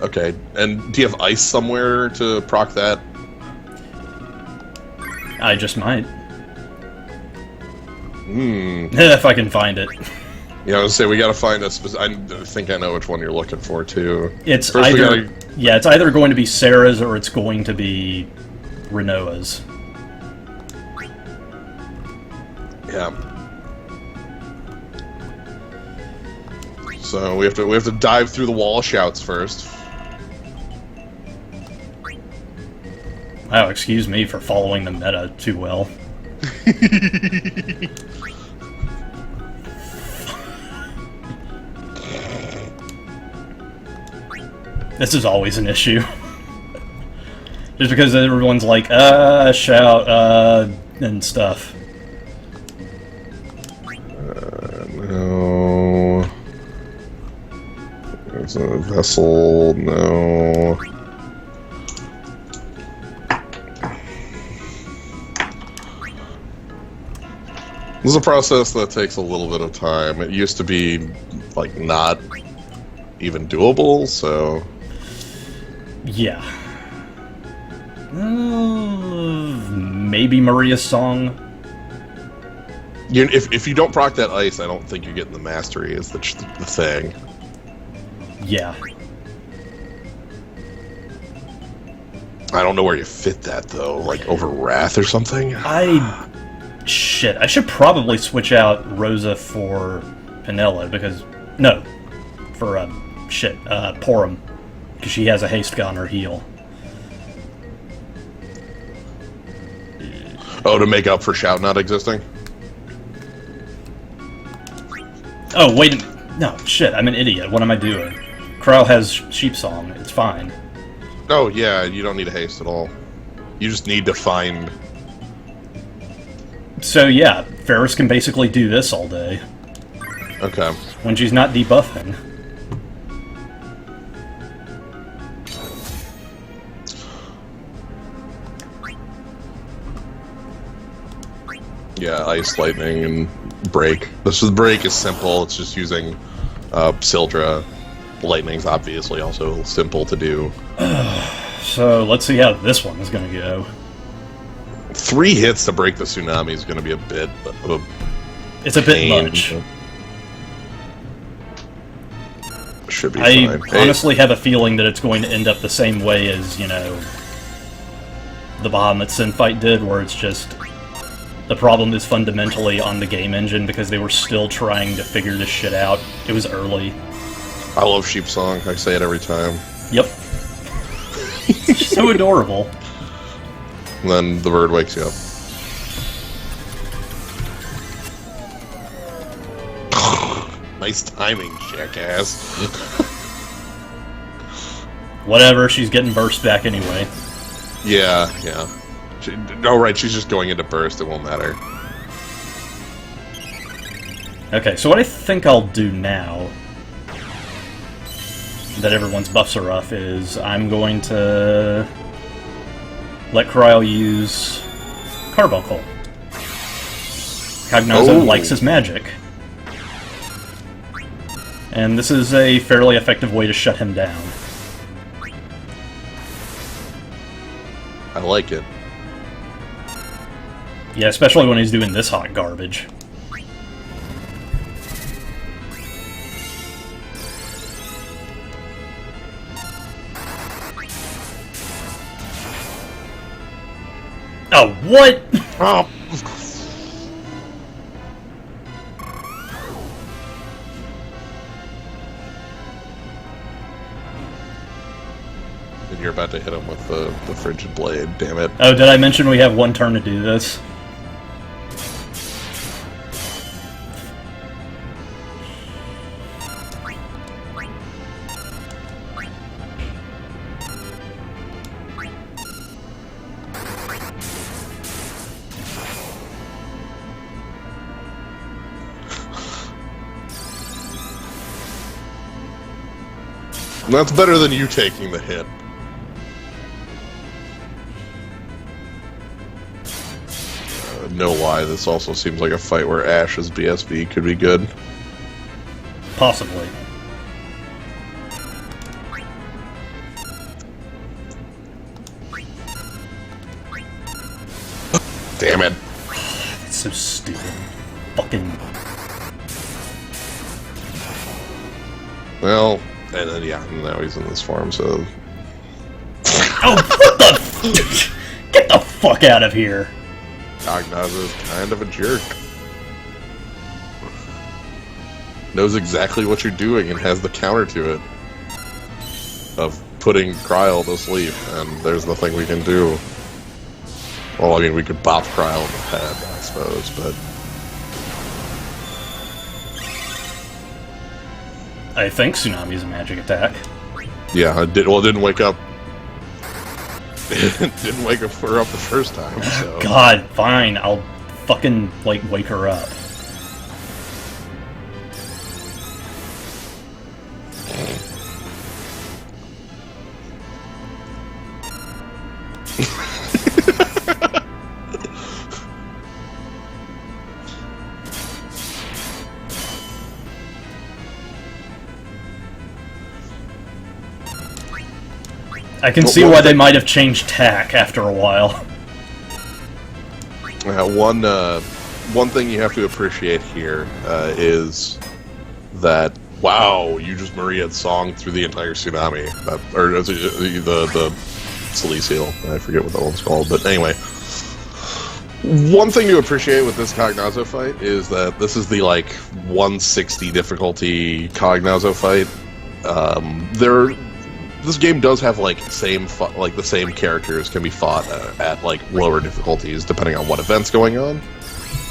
Okay, and do you have ice somewhere to proc that? I just might. Hmm. If I can find it. Yeah, I was gonna say we gotta find a I think I know which one you're looking for too. It's First either it's either going to be Sarah's or it's going to be Renoa's. Yeah. So we have to dive through the wall shouts first. Oh, excuse me for following the meta too well. This is always an issue. Just because everyone's like, shout, and stuff. No. There's a vessel, no. This is a process that takes a little bit of time. It used to be, like, not even doable, so... Yeah. Maybe Maria's song. If you don't proc that ice, I don't think you're getting the mastery. Is the thing. Yeah. I don't know where you fit that though, like over Wrath or something. Shit, I should probably switch out Rosa for Pinello because for Porum, because she has a haste gun on her heel. Oh, to make up for Shout not existing. Oh wait, no shit, I'm an idiot. What am I doing? Kryle has Sheep Song. It's fine. Oh yeah, you don't need a haste at all. You just need to find. So yeah, Ferris can basically do this all day. Okay. When she's not debuffing. Yeah, Ice, Lightning, and Break. The Break is simple. It's just using Sildra. Lightning's obviously also simple to do. So let's see how this one is going to go. 3 hits to break the Tsunami is going to be a bit of a It's a bit much. Should be I fine. honestly have a feeling that it's going to end up the same way as, the Bahamut Sin fight did, where it's just the problem is fundamentally on the game engine because they were still trying to figure this shit out. It was early. I love Sheep Song. I say it every time. Yep. So adorable. And then the bird wakes you up. Nice timing, jackass. Whatever, she's getting burst back anyway. Yeah. Right, she's just going into burst, it won't matter. Okay, so what I think I'll do now that everyone's buffs are off is I'm going to let Kryle use Carbuncle. Cognizant likes his magic. And this is a fairly effective way to shut him down. I like it. Yeah, especially when he's doing this hot garbage. Oh, what? Oh. And you're about to hit him with the frigid blade, damn it. Oh, did I mention we have one turn to do this? That's better than you taking the hit. No lie, this also seems like a fight where Ash's BSB could be good. Possibly. Damn it. It's so stupid. Fucking... Well, and then yeah, now he's in this form, so... Oh, what the... Get the fuck out of here! Cognaza is kind of a jerk. Knows exactly what you're doing and has the counter to it. Of putting Kryle to sleep, and there's nothing we can do. Well, I mean, we could bop Kryle in the head, I suppose, but... I think Tsunami's a magic attack. Yeah, it didn't wake up. It didn't wake her up the first time, so... God, fine, I'll fucking, like, wake her up. I can see why they might have changed tack after a while. one thing you have to appreciate here is that, wow, you just Maria'd song through the entire tsunami. Or the Celestial. I forget what that one's called. But anyway, one thing to appreciate with this Cognazo fight is that this is the, like, 160 difficulty Cognazo fight. This game does have, like, the same characters can be fought at, like, lower difficulties depending on what event's going on.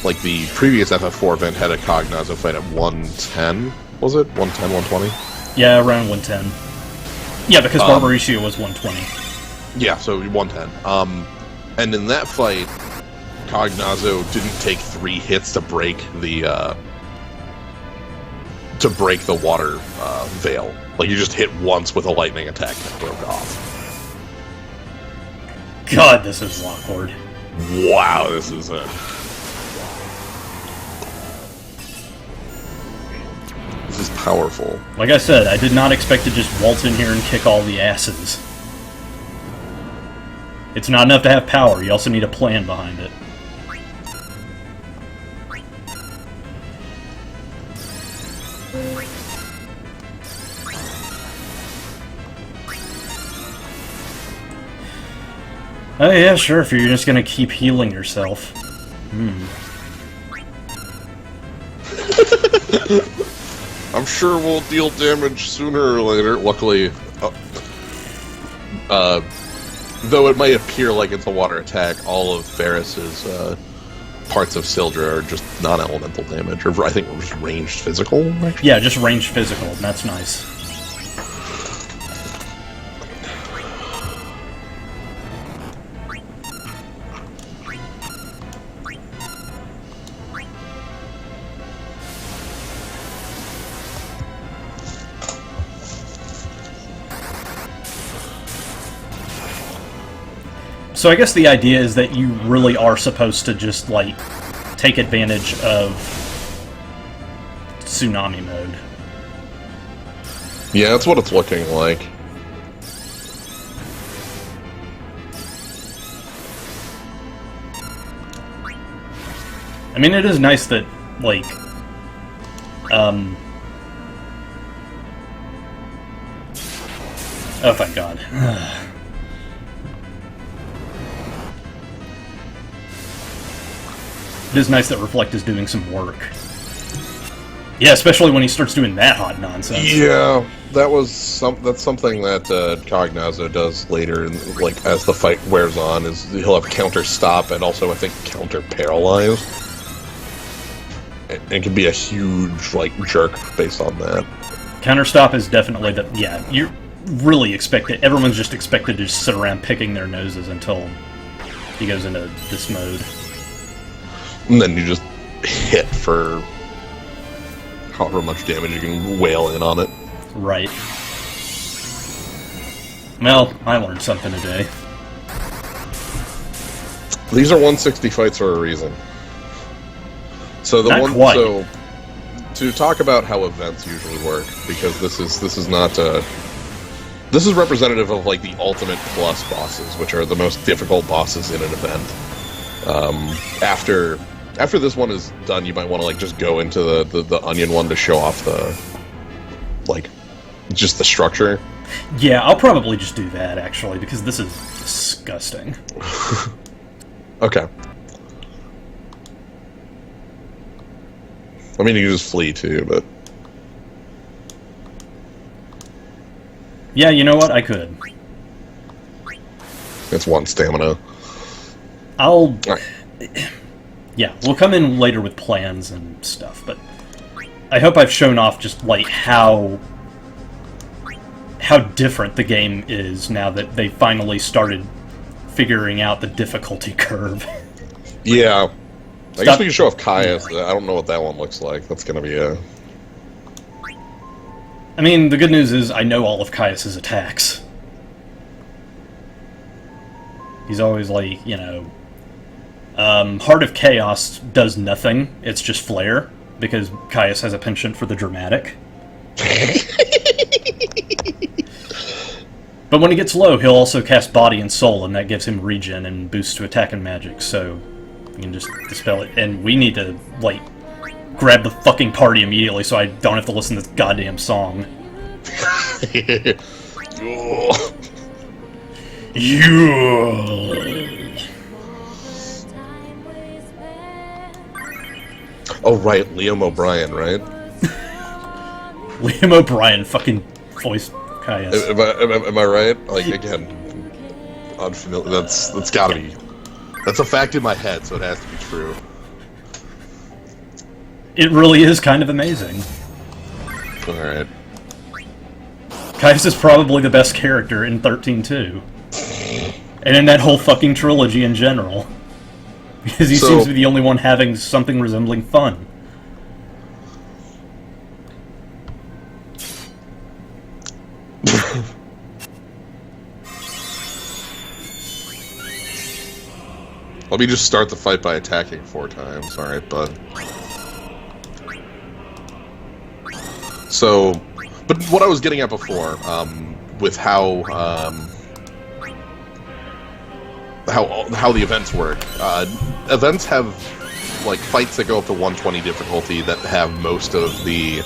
Like, the previous FF4 event had a Cognazo fight at 110, was it? 110, 120? Yeah, around 110. Yeah, because Barbarisio was 120. Yeah, so 110. And in that fight, Cognazo didn't take 3 hits to break the water veil. Like, you just hit once with a lightning attack and it broke off. God, this is awkward. Wow, this is this is powerful. Like I said, I did not expect to just waltz in here and kick all the asses. It's not enough to have power, you also need a plan behind it. Oh yeah, sure, if you're just gonna keep healing yourself. I'm sure we'll deal damage sooner or later. Luckily, though it might appear like it's a water attack, all of Ferris's parts of Sildra are just non-elemental damage, or I think just ranged physical, actually. Yeah, just ranged physical, and that's nice. So I guess the idea is that you really are supposed to just, like, take advantage of tsunami mode. Yeah, that's what it's looking like. I mean, it is nice that, like, oh, thank God. It is nice that Reflect is doing some work. Yeah, especially when he starts doing that hot nonsense. Yeah, that's something that Cognazo does later, like as the fight wears on. Is he'll have counter stop and also I think counter paralyze. It can be a huge like jerk based on that. Counter stop is definitely the you're really expected. Everyone's just expected to just sit around picking their noses until he goes into this mode. And then you just hit for however much damage you can wail in on it. Right. Well, I learned something today. These are 160 fights for a reason. So so to talk about how events usually work, because this is not this is representative of like the ultimate plus bosses, which are the most difficult bosses in an event. After this one is done, you might want to like just go into the onion one to show off the like just the structure. Yeah, I'll probably just do that actually because this is disgusting. Okay. I mean, you can just flee too, but yeah, you know what? I could. It's 1 stamina. I'll. Yeah, we'll come in later with plans and stuff, but I hope I've shown off just, like, how different the game is now that they finally started figuring out the difficulty curve. Yeah. I guess we can show off Caius. I don't know what that one looks like. That's gonna be a... I mean, the good news is I know all of Caius's attacks. He's always, like, you know... Heart of Chaos does nothing. It's just Flare, because Caius has a penchant for the dramatic. But when he gets low, he'll also cast Body and Soul, and that gives him regen and boosts to attack and magic, so We can just dispel it. And we need to, like, grab the fucking party immediately so I don't have to listen to this goddamn song. Oh, right, Liam O'Brien, right? Liam O'Brien fucking voiced Caius. Am I right? Like, again, unfamiliar. That's gotta be. That's a fact in my head, so it has to be true. It really is kind of amazing. Alright. Caius is probably the best character in 13-2. And in that whole fucking trilogy in general. Because he seems to be the only one having something resembling fun. Let me just start the fight by attacking 4 times. Alright, bud. So, but what I was getting at before, with how the events work. Events have, like, fights that go up to 120 difficulty that have most of the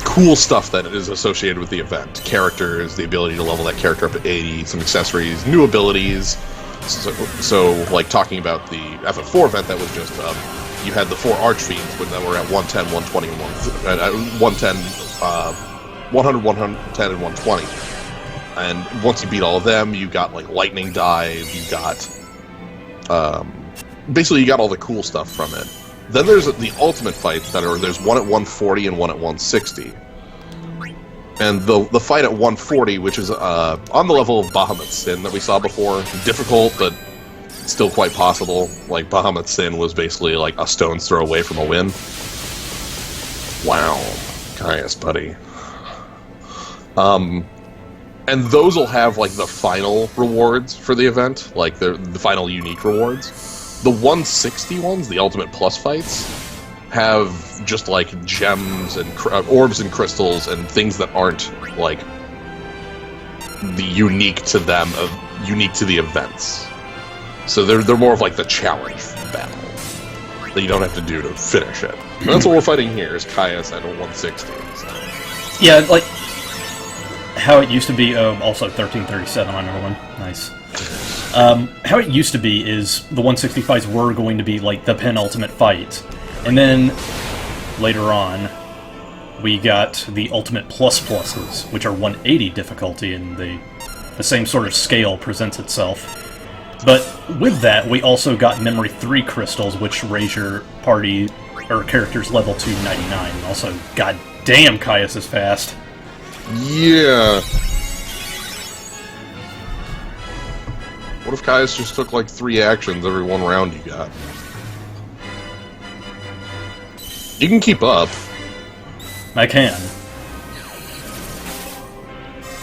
cool stuff that is associated with the event. Characters, the ability to level that character up to 80, some accessories, new abilities. So like, talking about the FF4 event that was just, you had the 4 Archfiends that were at 110, 120, and 110, 100, 110, and 120. And once you beat all of them, you got, like, Lightning Dive, you got, basically you got all the cool stuff from it. Then there's the ultimate fights there's one at 140 and one at 160. And the fight at 140, which is, on the level of Bahamut's Sin that we saw before, difficult, but still quite possible. Like, Bahamut's Sin was basically, like, a stone's throw away from a win. Wow. Caius, buddy. And those will have, like, the final rewards for the event, like the final unique rewards. The 160 ones, the ultimate plus fights, have just, like, gems and orbs and crystals and things that aren't, like, unique to them, unique to the events. So they're more of, like, the challenge battle that you don't have to do to finish it. And that's what we're fighting here, is Caius at a 160. So. Yeah, like, how it used to be, also 1337 on another one. Nice. How it used to be is the 160 fights were going to be, like, the penultimate fight. And then, later on, we got the ultimate plus-pluses, which are 180 difficulty, and the same sort of scale presents itself. But with that, we also got Memory 3 crystals, which raise your party, or character's level to 99. Also, god damn, Caius is fast. Yeah. What if Caius just took, like, 3 actions every 1 round you got? You can keep up. I can.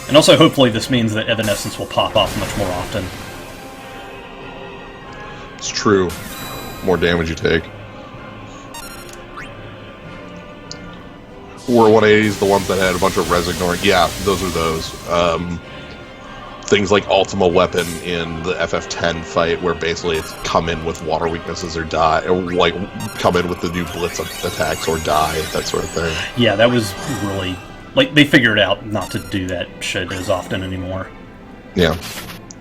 And also, hopefully, this means that Evanescence will pop off much more often. It's true. More damage you take. Or 180s, the ones that had a bunch of res ignoring. Yeah, those are those. Things like Ultima Weapon in the FF10 fight, where basically it's come in with water weaknesses or die, or, like, come in with the new blitz attacks or die, that sort of thing. Yeah, that was really... Like, they figured out not to do that shit as often anymore. Yeah.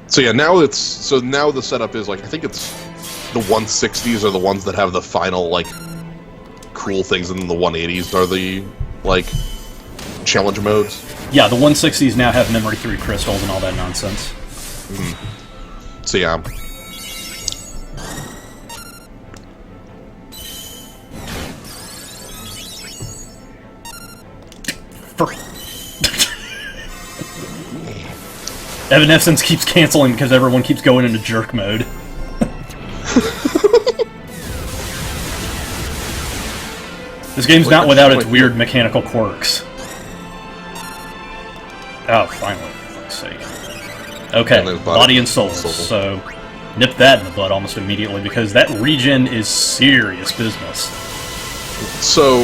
So yeah, now now the setup is, like, I think it's the 160s are the ones that have the final, like, cool things, and then the 180s are the, like, challenge modes. Yeah, the 160s now have Memory 3 crystals and all that nonsense. Mm-hmm. So yeah. Evanescence keeps canceling because everyone keeps going into jerk mode. This game's not without its weird mechanical quirks. Oh, finally, for fuck's sake. Okay, body and soul. So, nip that in the bud almost immediately, because that regen is serious business. So,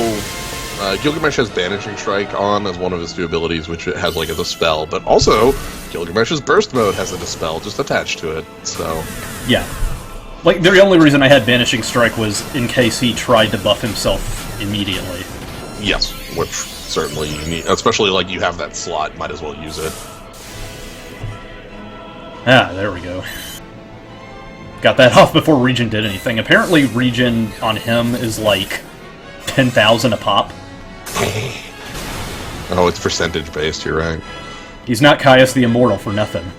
Gilgamesh has Banishing Strike on as one of his 2 abilities, which it has, like, a Dispel, but also, Gilgamesh's Burst Mode has a Dispel just attached to it, so... Yeah. Like, the only reason I had Banishing Strike was in case he tried to buff himself immediately. Yes, which certainly you need, especially like you have that slot, might as well use it. Ah, there we go. Got that off before Regen did anything. Apparently Regen on him is like 10,000 a pop. Oh, it's percentage based, you're right. He's not Caius the Immortal for nothing.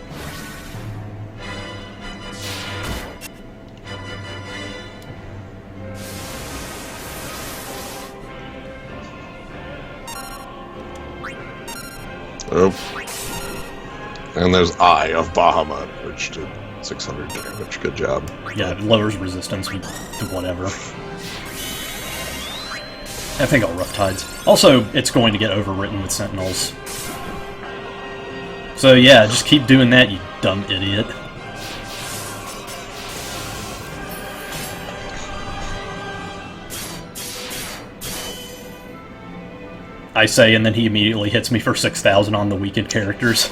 Oh. And there's Eye of Bahamut, which did 600 damage. Good job. Yeah, it lowers resistance to whatever. I think I'll Rough Tides. Also, it's going to get overwritten with Sentinels. So yeah, just keep doing that, you dumb idiot. I say, and then he immediately hits me for 6,000 on the weakened characters.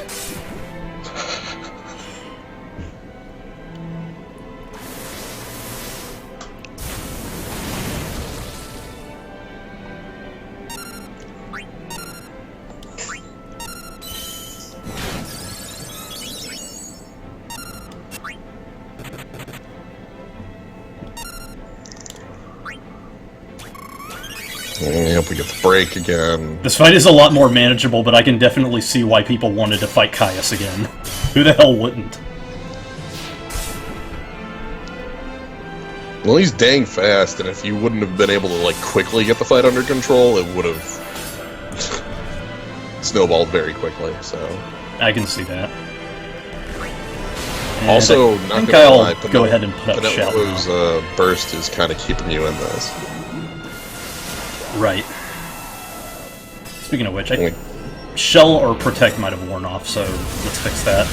Yep, we get the break again. This fight is a lot more manageable, but I can definitely see why people wanted to fight Caius again. Who the hell wouldn't? Well, he's dang fast, and if you wouldn't have been able to, like, quickly get the fight under control, it would have snowballed very quickly, so... I can see that. And also, I not think gonna I'll lie, go ahead and put up Shout. Penelope's burst is kind of keeping you in this. Right. Speaking of which, I think Shell or Protect might have worn off, so let's fix that.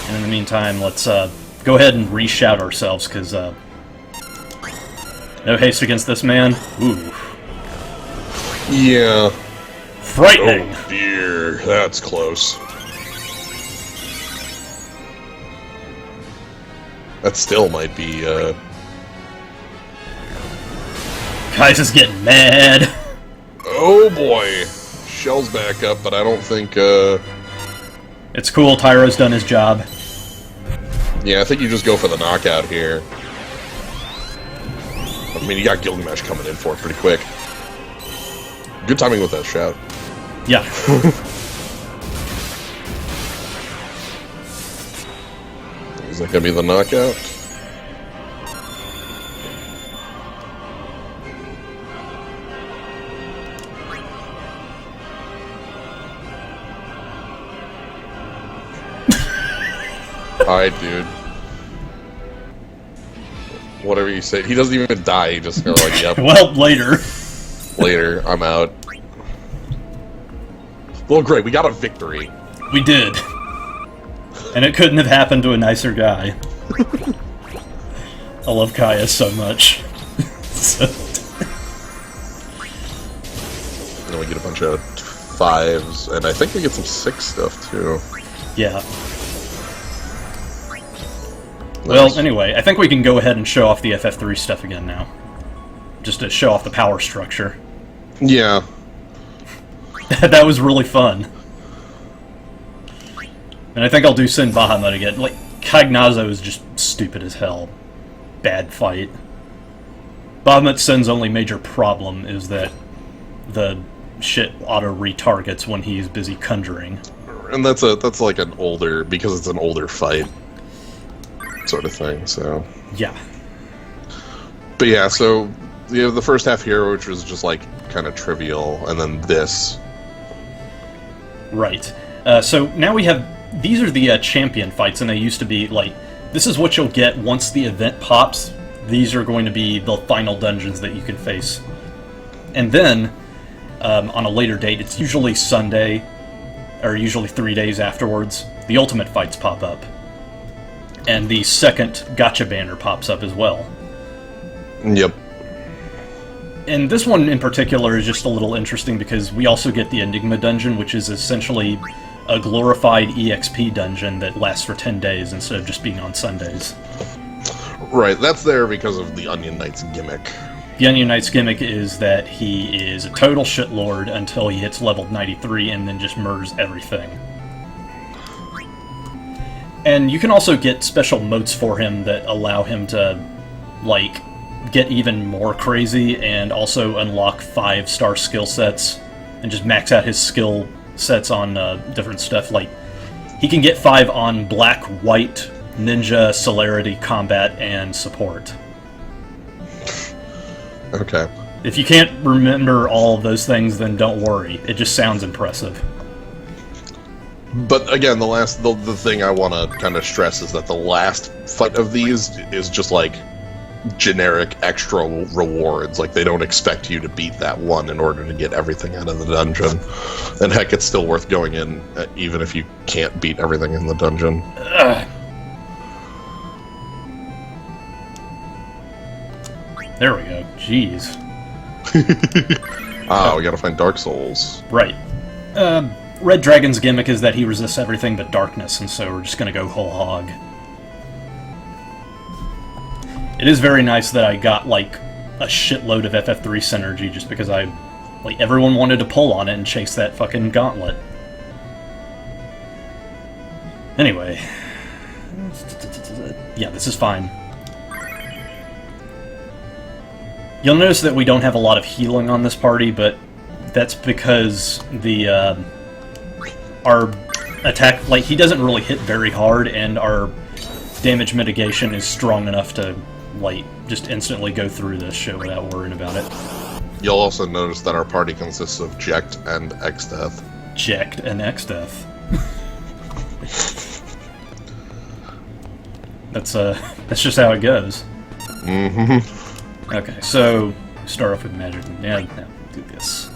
And in the meantime, let's go ahead and re-shout ourselves, because no haste against this man. Ooh. Yeah. Frightening! Oh dear, that's close. That still might be, Kai's is getting mad. Oh boy! Shell's back up, but I don't think, It's cool, Tyro's done his job. Yeah, I think you just go for the knockout here. I mean, you got Gilgamesh coming in for it pretty quick. Good timing with that shout. Yeah. Is that gonna be the knockout? Alright, dude. Whatever you say. He doesn't even die, he just kind of like, yep. Well, later. Later, I'm out. Well, great, we got a victory. We did. And it couldn't have happened to a nicer guy. I love Caius so much. And then we get a bunch of 5s, and I think we get some 6 stuff, too. Yeah. Nice. Well, anyway, I think we can go ahead and show off the FF3 stuff again now. Just to show off the power structure. Yeah. That was really fun. And I think I'll do Sin Bahamut again. Like, Caignazo is just stupid as hell. Bad fight. Bahamut Sin's only major problem is that the shit auto-retargets when he's busy conjuring. And that's like an older, because it's an older fight sort of thing, so... Yeah. But yeah, so you have the first half here, which was just like kind of trivial, and then this. Right. So now we have... These are the champion fights, and they used to be, like... This is what you'll get once the event pops. These are going to be the final dungeons that you can face. And then, on a later date, it's usually Sunday, or usually 3 days afterwards, the ultimate fights pop up. And the second gacha banner pops up as well. Yep. And this one in particular is just a little interesting because we also get the Enigma dungeon, which is essentially a glorified EXP dungeon that lasts for 10 days instead of just being on Sundays. Right, that's there because of the Onion Knight's gimmick. The Onion Knight's gimmick is that he is a total shitlord until he hits level 93 and then just murders everything. And you can also get special motes for him that allow him to, like, get even more crazy and also unlock 5-star skill sets and just max out his skill sets on different stuff. Like, he can get 5 on Black, White, Ninja, Celerity, Combat, and Support. Okay. If you can't remember all of those things, then don't worry. It just sounds impressive. But again, the thing I want to kind of stress is that the last fight of these is just like generic extra rewards. Like, they don't expect you to beat that one in order to get everything out of the dungeon. And heck, it's still worth going in, even if you can't beat everything in the dungeon. There we go. Jeez. We gotta find Dark Souls. Right. Red Dragon's gimmick is that he resists everything but darkness, and so we're just gonna go whole hog. It is very nice that I got, like, a shitload of FF3 synergy just because everyone wanted to pull on it and chase that fucking gauntlet. Anyway. Yeah, this is fine. You'll notice that we don't have a lot of healing on this party, but that's because our attack, like, he doesn't really hit very hard, and our damage mitigation is strong enough to, like, just instantly go through this shit without worrying about it. You'll also notice that our party consists of Jekt and Xdeath. Jekt and Xdeath. That's just how it goes. Mm-hmm. Okay, so start off with magic. Yeah, now do this.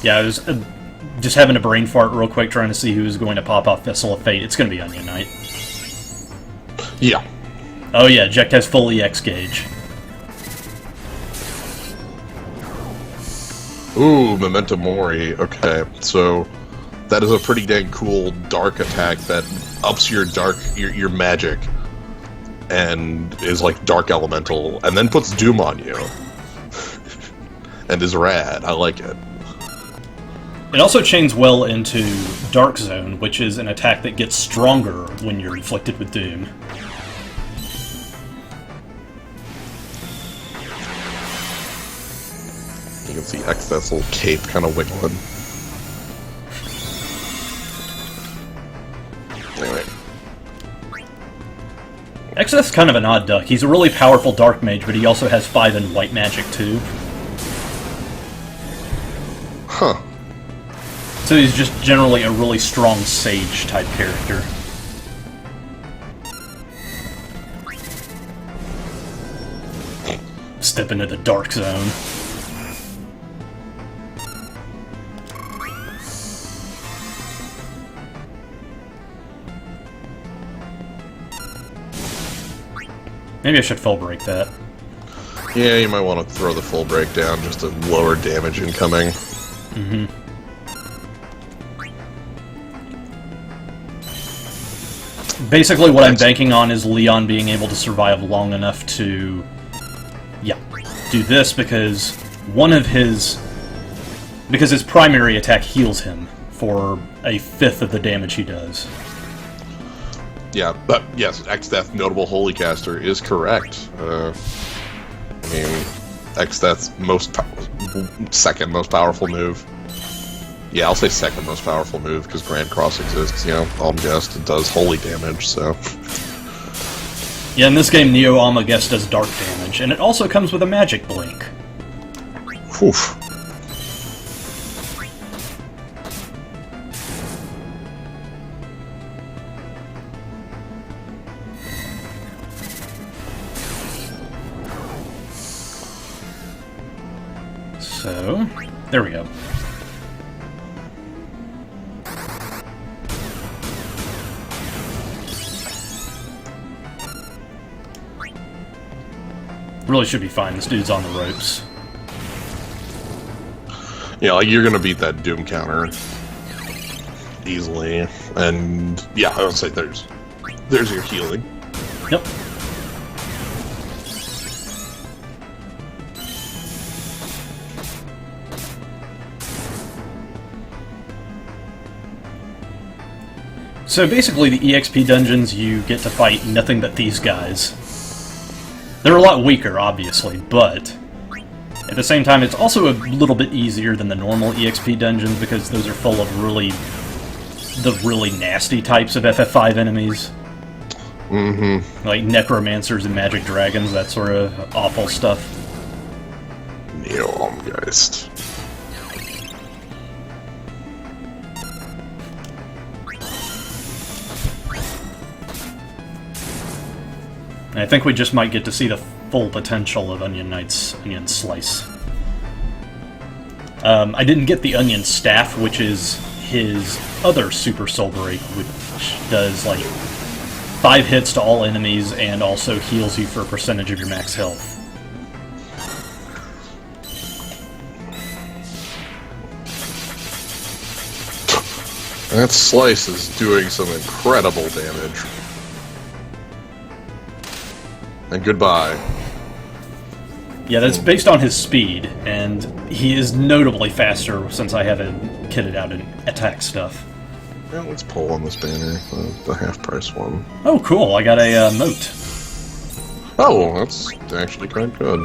Yeah, I was just having a brain fart real quick, trying to see who was going to pop off Vessel of Fate. It's going to be Onion Knight. Yeah. Oh yeah, Jekt has full EX gauge. Ooh, Memento Mori. Okay, so that is a pretty dang cool dark attack that ups your magic and is like dark elemental, and then puts Doom on you. And is rad. I like it. It also chains well into Dark Zone, which is an attack that gets stronger when you're inflicted with Doom. You can see Xdeath's little cape kind of wiggling. Anyway. Xdeath's kind of an odd duck. He's a really powerful dark mage, but he also has 5 in white magic too. Huh. So he's just generally a really strong sage type character. Step into the Dark Zone. Maybe I should full break that. Yeah, you might want to throw the full break down just to lower damage incoming. Mm-hmm. Basically what I'm banking on is Leon being able to survive long enough to, yeah, do this because his primary attack heals him for a 1/5 of the damage he does. Yeah, but yes, Xdeath, notable holy caster, is correct. I mean, Xdeath's second most powerful move. Yeah, I'll say second most powerful move, because Grand Cross exists, you know, Almgest, it does holy damage, so... Yeah, in this game, Neo Almagest does dark damage, and it also comes with a magic blink. Oof. So, there we go. Really should be fine. This dude's on the ropes. Yeah, like you're gonna beat that Doom counter easily, and yeah, I would say there's your healing. Yep. So basically, the EXP dungeons, you get to fight nothing but these guys. They're a lot weaker, obviously, but at the same time, it's also a little bit easier than the normal EXP dungeons because those are full of the really nasty types of FF5 enemies. Mm-hmm. Like necromancers and magic dragons, that sort of awful stuff. Neomgeist. And I think we just might get to see the full potential of Onion Knight's Onion Slice. I didn't get the Onion Staff, which is his other Super Soul Break, which does, like, 5 hits to all enemies and also heals you for a percentage of your max health. That slice is doing some incredible damage. And goodbye. Yeah, that's based on his speed, and he is notably faster since I haven't kitted out in attack stuff. Yeah, let's pull on this banner, the half-price one. Oh, cool, I got a moat. Oh, that's actually quite good.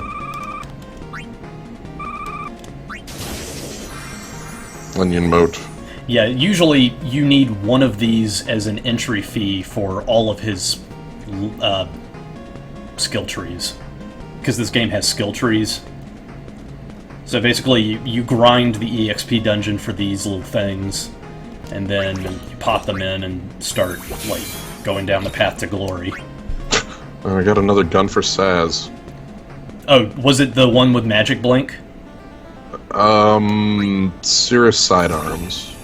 Onion moat. Yeah, usually you need one of these as an entry fee for all of his skill trees. Because this game has skill trees. So basically, you grind the EXP dungeon for these little things, and then you pop them in and start, like, going down the path to glory. I got another gun for Saz. Oh, was it the one with magic blink? Cirrus sidearms.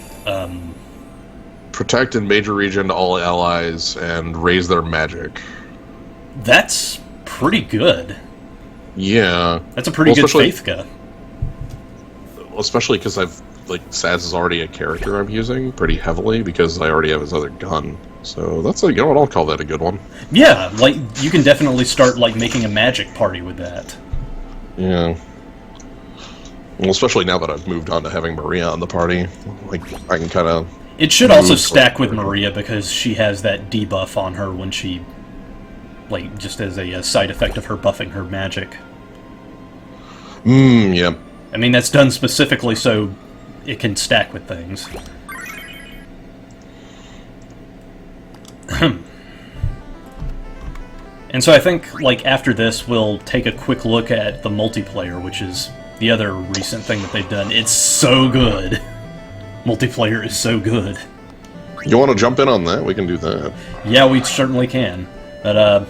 Protect in major region all allies and raise their magic. That's pretty good. Yeah. That's a pretty good faith gun. Especially because Saz is already a character I'm using pretty heavily because I already have his other gun. So that's you know what, I'll call that a good one. Yeah, like, you can definitely start, like, making a magic party with that. Yeah. Well, especially now that I've moved on to having Maria on the party. Like, I can kind of... It should also stack with Maria because she has that debuff on her when she... like, just as a side effect of her buffing her magic. Yeah. I mean, that's done specifically so it can stack with things. And so I think, like, after this, we'll take a quick look at the multiplayer, which is the other recent thing that they've done. It's so good. Multiplayer is so good. You want to jump in on that? We can do that. Yeah, we certainly can. But,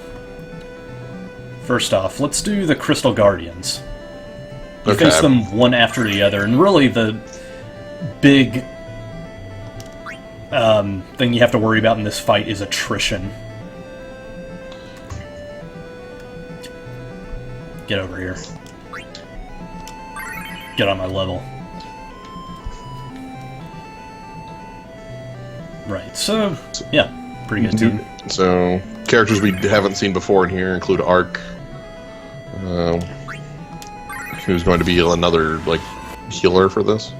first off, let's do the Crystal Guardians. You face them one after the other, and really the big thing you have to worry about in this fight is attrition. Get over here. Get on my level. Right, so, yeah, pretty good team. So, characters we haven't seen before in here include Ark, who's going to be another, like, healer for this.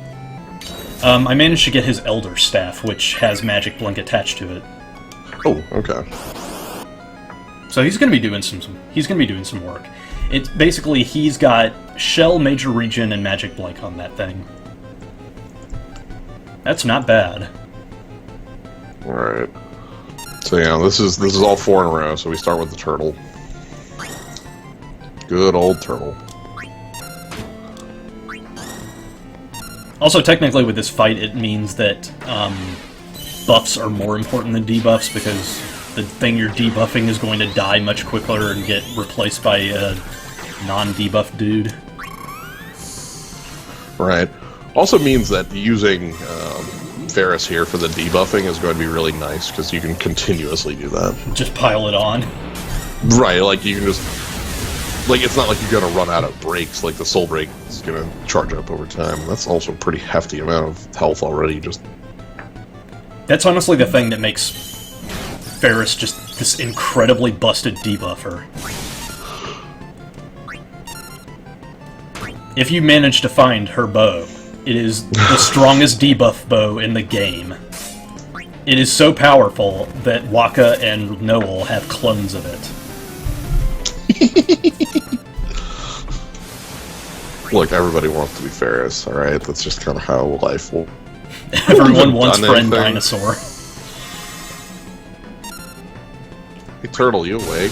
I managed to get his Elder Staff, which has Magic Blink attached to it. Oh, okay. So he's going to be doing some work. It's basically, he's got Shell, Major Regen, and Magic Blink on that thing. That's not bad. Alright. So yeah, this is all 4 in a row, so we start with the turtle. Good old turtle. Also, technically with this fight, it means that buffs are more important than debuffs, because the thing you're debuffing is going to die much quicker and get replaced by a non-debuff dude. Right. Also means that using Ferris here for the debuffing is going to be really nice, because you can continuously do that. Just pile it on. Right, like you can just like it's not like you're gonna run out of breaks. Like the soul break is gonna charge up over time. That's also a pretty hefty amount of health already. Just That's honestly the thing that makes Ferris just this incredibly busted debuffer. If you manage to find her bow, it is the strongest debuff bow in the game. It is so powerful that Waka and Noel have clones of it. Look, everybody wants to be Ferris, alright? That's just kind of how life will... Everyone wants friend dinosaur. Hey, Turtle, you awake?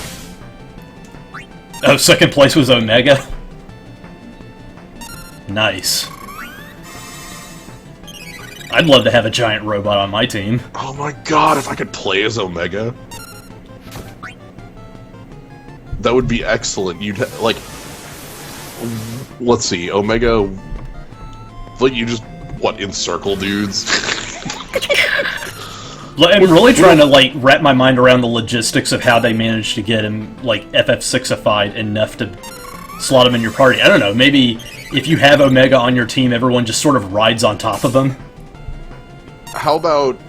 Oh, second place was Omega? Nice. I'd love to have a giant robot on my team. Oh my god, if I could play as Omega... That would be excellent. You'd like... Let's see, Omega... Like, you just, what, encircle dudes? I'm really trying to, like, wrap my mind around the logistics of how they managed to get him, like, FF6ified enough to slot him in your party. I don't know, maybe if you have Omega on your team, everyone just sort of rides on top of him? How about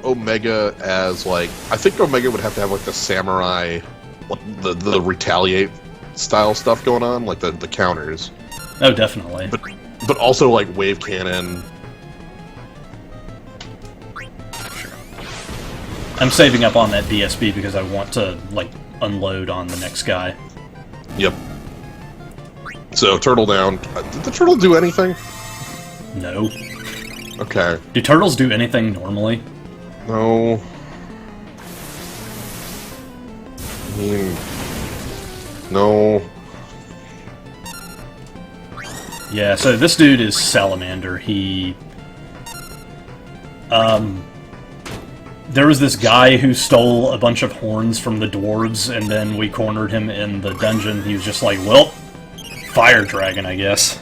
Omega as, like... I think Omega would have to have, like, the samurai... Like, the retaliate style stuff going on, like the counters. Oh, definitely. But also, like, wave cannon. Sure. I'm saving up on that BSB because I want to, like, unload on the next guy. Yep. So, turtle down. Did the turtle do anything? No. Okay. Do turtles do anything normally? No. I mean... No. Yeah, so this dude is Salamander. He... There was this guy who stole a bunch of horns from the dwarves, and then we cornered him in the dungeon. He was just like, well, fire dragon, I guess.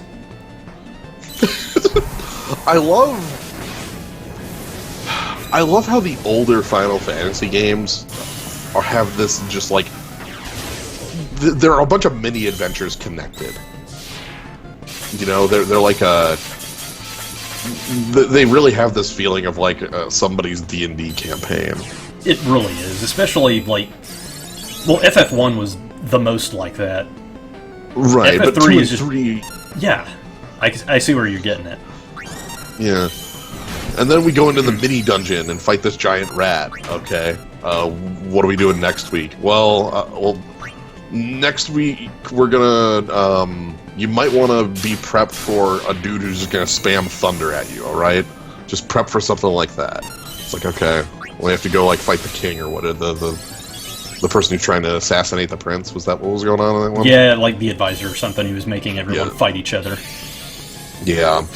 I love how the older Final Fantasy games have this just like... There are a bunch of mini adventures connected. You know, they're like a... They really have this feeling of like somebody's D&D campaign. It really is, especially like... Well, FF1 was the most like that. Right, FF3 but 2 and is just... 3... Yeah, I see where you're getting at. Yeah. And then we go into the mini dungeon and fight this giant rat. Okay. What are we doing next week? Well, next week we're gonna, you might want to be prepped for a dude who's just gonna spam thunder at you, alright? Just prep for something like that. It's like, okay, we have to go, like, fight the king or what, the person who's trying to assassinate the prince? Was that what was going on in that one? Yeah, like the advisor or something. He was making everyone fight each other. Yeah.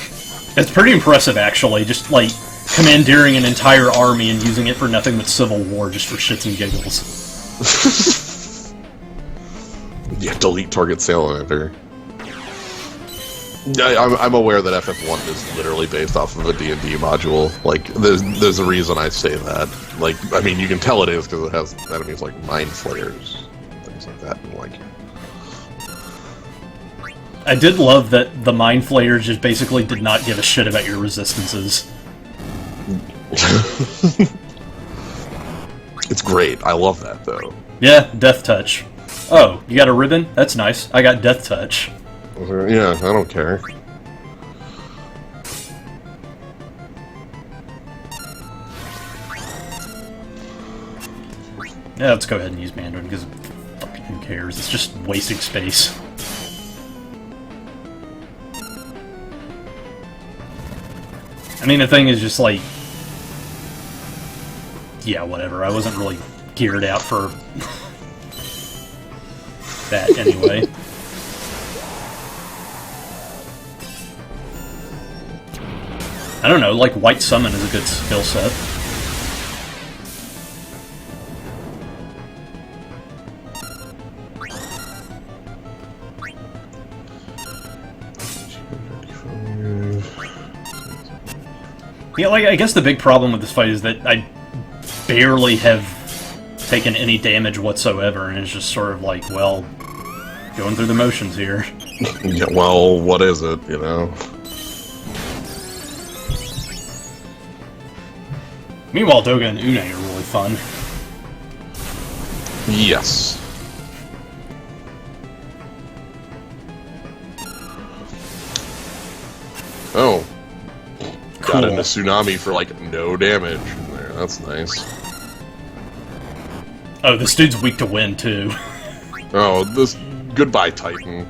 It's pretty impressive, actually. Just, like, commandeering an entire army and using it for nothing but civil war just for shits and giggles. Yeah, delete target salamander. I'm aware that FF1 is literally based off of a D&D module. Like, there's a reason I say that. Like, I mean, you can tell it is because it has enemies like mind flayers, things like that. And like, I did love that the mind flayers just basically did not give a shit about your resistances. It's great. I love that though. Yeah, death touch. Oh, you got a ribbon? That's nice. I got death touch. Yeah, I don't care. Yeah, let's go ahead and use Mandarin, because fucking who cares? It's just wasting space. I mean, the thing is just like... Yeah, whatever. I wasn't really geared out for... that, anyway. I don't know, like, White Summon is a good skill set. Yeah, like, I guess the big problem with this fight is that I barely have taken any damage whatsoever, and it's just sort of like, well, going through the motions here. Yeah, well, what is it, you know? Meanwhile, Doga and Une are really fun. Yes. Oh. Cool. Got into Tsunami for, like, no damage in there. That's nice. Oh, this dude's weak to wind, too. Oh, this... Goodbye, Titan.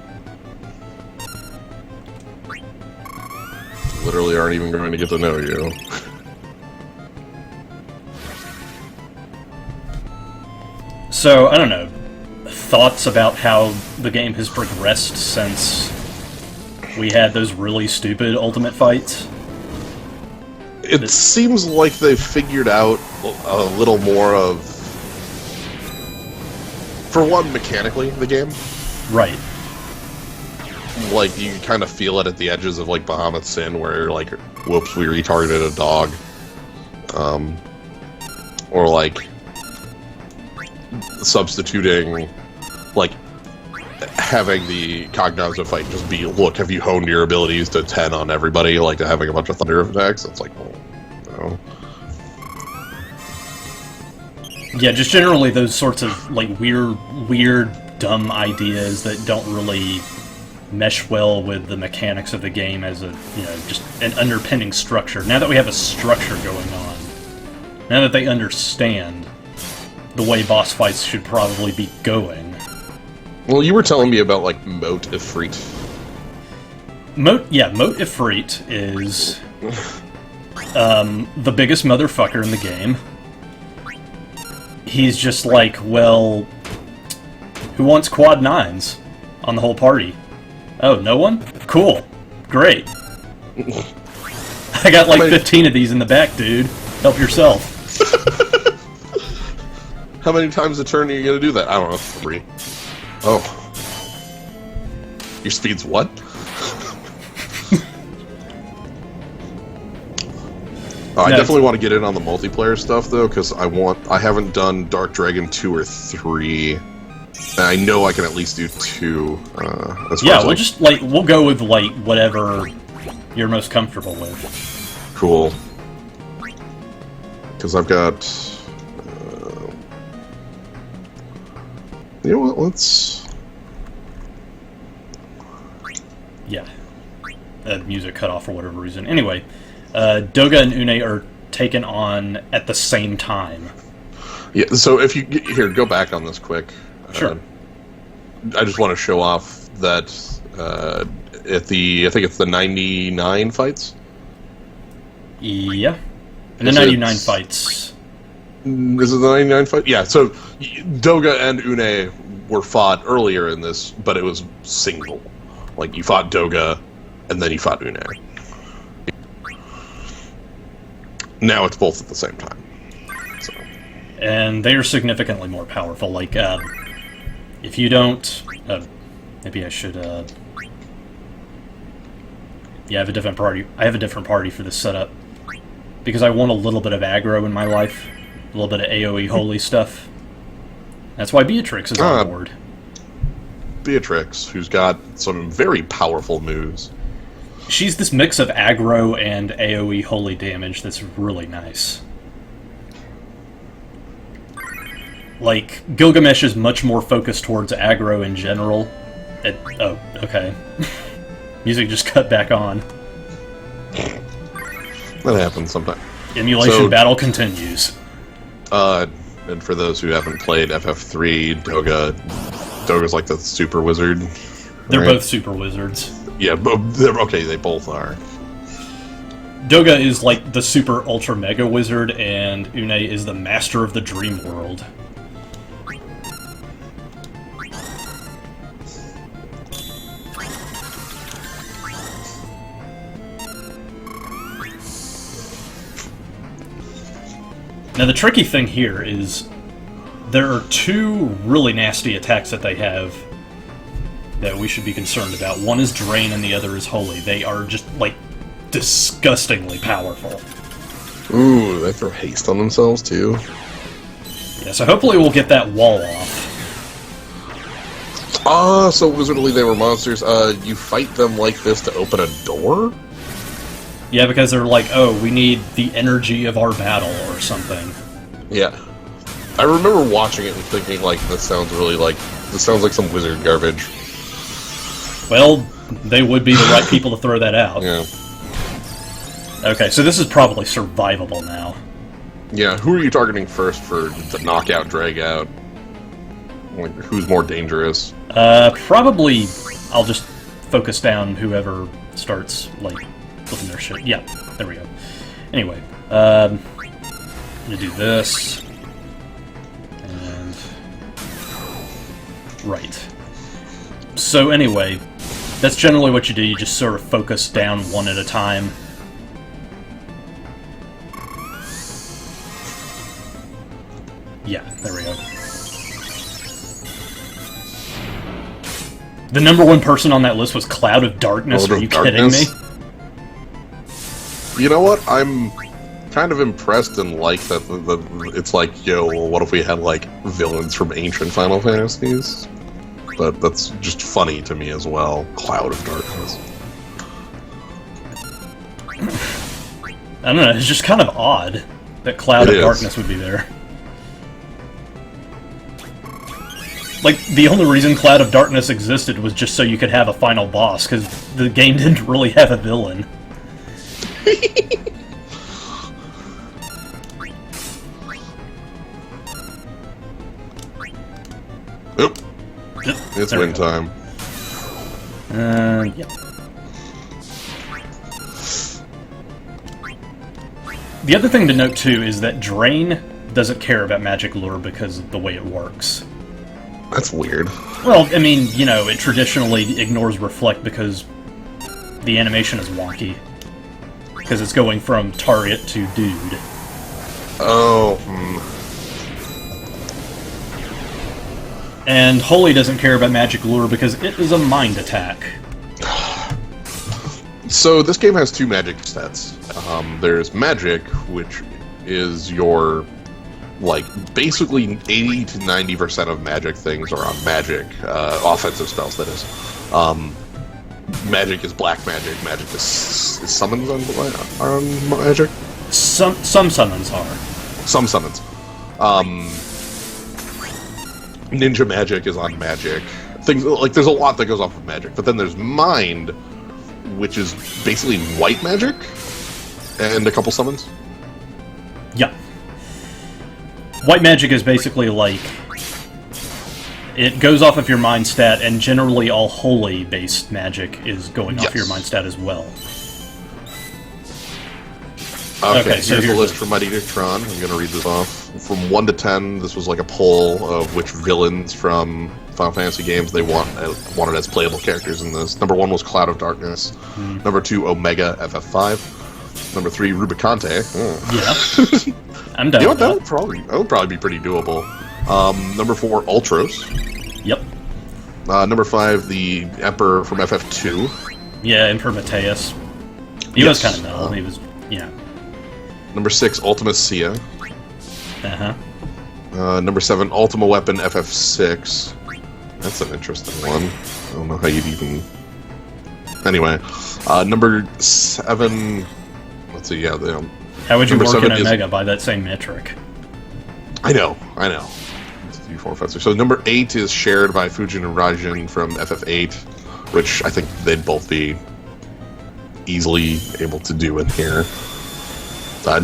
Literally aren't even going to get to know you. So, I don't know. Thoughts about how the game has progressed since we had those really stupid Ultimate fights? It seems like they've figured out a little more of... For one, mechanically, the game. Right. Like, you kind of feel it at the edges of, like, Bahamut Sin, where, like, whoops, we retarded a dog. Or, like, substituting, like, having the Cognizant fight just be, look, have you honed your abilities to 10 on everybody, like having a bunch of thunder attacks? It's like, oh, no. Yeah, just generally those sorts of, like, weird, dumb ideas that don't really mesh well with the mechanics of the game as a, you know, just an underpinning structure. Now that we have a structure going on, now that they understand the way boss fights should probably be going. Well, you were telling me about, like, Moat Ifrit. Moat Ifrit is the biggest motherfucker in the game. He's just like, well, who wants quad 9s on the whole party? Oh, no one? Cool. Great. I got like 15 of these in the back, dude. Help yourself. How many times a turn are you gonna do that? I don't know, 3. Oh. Your speed's what? I definitely want to get in on the multiplayer stuff, though, because I haven't done Dark Dragon 2 or 3. And I know I can at least do 2. Yeah, we'll just, like, we'll go with, like, whatever you're most comfortable with. Cool. Because I've got... you know what, let's... Yeah. Music cut off for whatever reason. Anyway, Doga and Une are taken on at the same time. Yeah, so if you... Here, go back on this quick. Sure. I just want to show off that at the... I think it's the 99 fights? Yeah. And the 99 fights... Is it the 99 fight? Yeah, so Doga and Une were fought earlier in this, but it was single. Like, you fought Doga, and then you fought Une. Now it's both at the same time. So. And they are significantly more powerful. Like, if you don't... maybe I should... yeah, I have a different party. I have a different party for this setup. Because I want a little bit of aggro in my life. A little bit of AoE holy stuff. That's why Beatrix is on board. Beatrix, who's got some very powerful moves. She's this mix of aggro and AoE holy damage that's really nice. Like, Gilgamesh is much more focused towards aggro in general. Oh, okay. Music just cut back on. That happens sometimes. Emulation battle continues. And for those who haven't played FF3, Doga's like the super wizard. They're both super wizards. Yeah, okay, they both are. Doga is like the super ultra mega wizard, and Une is the master of the dream world. Now the tricky thing here is there are two really nasty attacks that they have that we should be concerned about. One is Drain and the other is Holy. They are just, like, disgustingly powerful. Ooh, they throw haste on themselves, too. Yeah, so hopefully we'll get that wall off. So Wizardly they were monsters. You fight them like this to open a door? Yeah, because they're like, oh, we need the energy of our battle or something. Yeah. I remember watching it and thinking, like, this sounds like some wizard garbage. Well, they would be the right people to throw that out. Yeah. Okay, so this is probably survivable now. Yeah, who are you targeting first for the knockout, drag out? Like, who's more dangerous? Probably I'll just focus down whoever starts, like, flipping their shit. Yeah, there we go. Anyway, I'm gonna do this. And... right. So anyway, that's generally what you do. You just sort of focus down one at a time. Yeah, there we go. The #1 person on that list was Cloud of Darkness. Are you kidding me? You know what? I'm kind of impressed and like that it's like, yo, well, what if we had, like, villains from ancient Final Fantasies? But that's just funny to me as well. Cloud of Darkness. I don't know, it's just kind of odd that Cloud of Darkness would be there. Like, the only reason Cloud of Darkness existed was just so you could have a final boss, because the game didn't really have a villain. Oop. It's win time. Yeah. The other thing to note, too, is that Drain doesn't care about Magic Lure because of the way it works. That's weird. Well, I mean, you know, it traditionally ignores Reflect because the animation is wonky. Because it's going from target to dude. Oh, And Holy doesn't care about Magic Lure because it is a mind attack. So this game has two magic stats. There's Magic, which is your, like, basically 80 to 90% of magic things are on Magic. Offensive spells, that is. Magic is black magic. Magic is summons on Magic? Some summons are. Some summons. Ninja Magic is on Magic. Things like, there's a lot that goes off of Magic, but then there's Mind, which is basically white magic, and a couple summons. Yeah. White magic is basically like... it goes off of your mind stat, and generally all holy-based magic is going off your mind stat as well. Okay, so here's the list from Mighty Tron. I'm going to read this off. From 1 to 10, this was like a poll of which villains from Final Fantasy games they wanted as playable characters in this. Number 1 was Cloud of Darkness. Number 2, Omega FF5. Number 3, Rubicante. Oh. Yeah. I'm down with that. That would probably be pretty doable. Number 4, Ultros. Yep. Number 5, the Emperor from FF2. Yeah, Emperor Mateus. He was kind of dull. He was, yeah. Number 6, Ultima Sia. Uh-huh. Number 7, Ultima Weapon FF6. That's an interesting one. I don't know how you'd even... Anyway. Number 7... Let's see, yeah. How would you work in Omega by that same metric? I know. It's 3, 4, 5, 6. So number 8 is shared by Fujin and Raijin from FF8, which I think they'd both be easily able to do in here.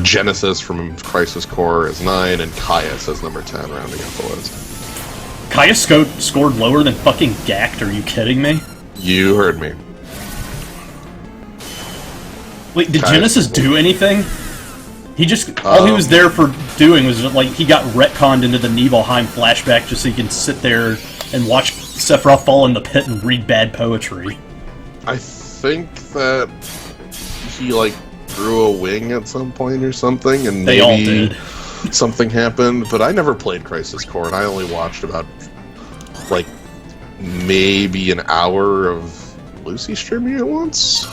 Genesis from Crisis Core is 9, and Caius is number 10, rounding out the list. Caius scored lower than fucking Gact, are you kidding me? You heard me. Wait, did Genesis do anything? He just... all he was there for doing was, like, he got retconned into the Nibelheim flashback just so he can sit there and watch Sephiroth fall in the pit and read bad poetry. I think that he, like, grew a wing at some point or something, and they all did. Something happened, but I never played Crisis Core, and I only watched about, like, maybe an hour of Lucy streaming it once.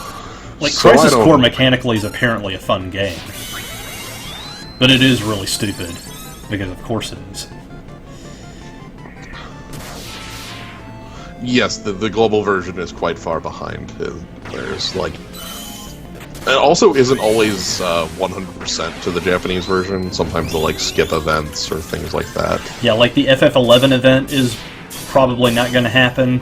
Like, so Crisis Core mechanically is apparently a fun game. But it is really stupid. because of course it is. Yes, the global version is quite far behind. There's like, it also isn't always 100% to the Japanese version. Sometimes they'll like skip events or things like that. Yeah, like the FF11 event is probably not going to happen.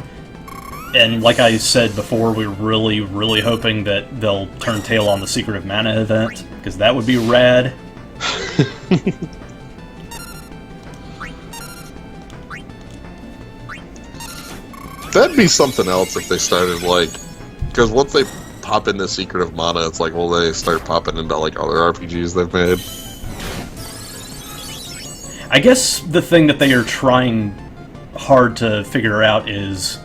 And like I said before, we're really, really hoping that they'll turn tail on the Secret of Mana event, because that would be rad. That'd be something else if they started, like... Because once they pop into Secret of Mana, it's like, well, they start popping into, like, other RPGs they've made. I guess the thing that they are trying hard to figure out is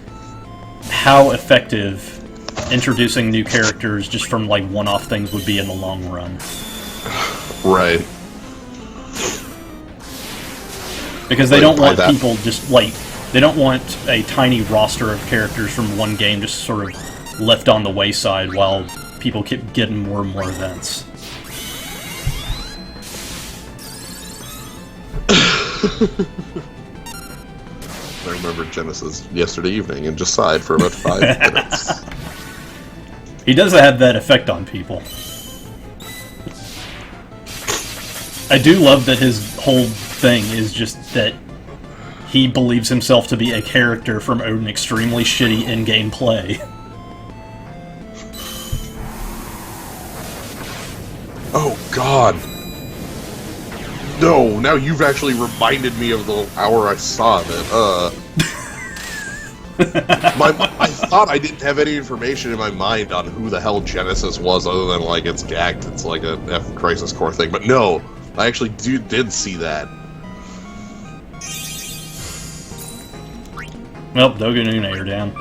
how effective introducing new characters just from, like, one-off things would be in the long run. Right. Because they don't want people just, like... They don't want a tiny roster of characters from one game just sort of left on the wayside while people keep getting more and more events. I remember Genesis yesterday evening and just sighed for about 5 minutes. He does have that effect on people. I do love that his whole thing is just that he believes himself to be a character from an extremely shitty in-game play. Oh, God. No, now you've actually reminded me of the hour I saw of it. I thought I didn't have any information in my mind on who the hell Genesis was other than, like, it's gagged, it's like a F Crisis Core thing. But no, I actually did see that. Well, Doganune, you're down.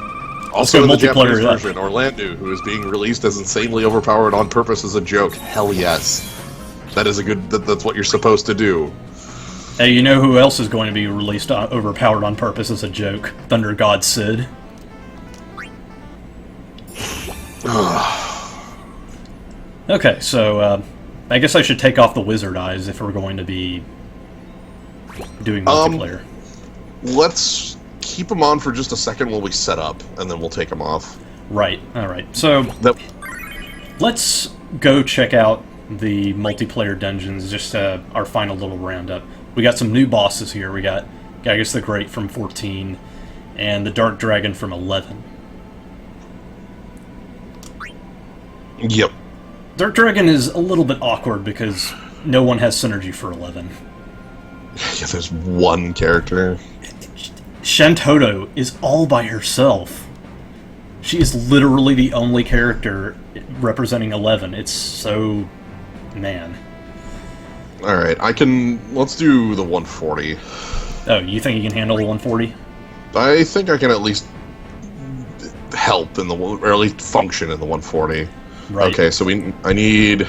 Also in the Japanese version, Orlando, who is being released as insanely overpowered on purpose as a joke. Hell yes. That is a good... That's what you're supposed to do. Hey, you know who else is going to be released overpowered on purpose as a joke? Thunder God Sid. Okay, so, I guess I should take off the wizard eyes if we're going to be doing multiplayer. Let's keep them on for just a second while we set up, and then we'll take them off. Right, alright. So, let's go check out the multiplayer dungeons, just our final little roundup. We got some new bosses here. We got Gygus the Great from 14, and the Dark Dragon from 11. Yep. Dark Dragon is a little bit awkward because no one has synergy for 11. Yeah, there's one character. Shantoto is all by herself. She is literally the only character representing 11. It's so... man. Alright, let's do the 140. Oh, you think you can handle the 140? I think I can at least help in or at least function in the 140. Right. Okay, so I need...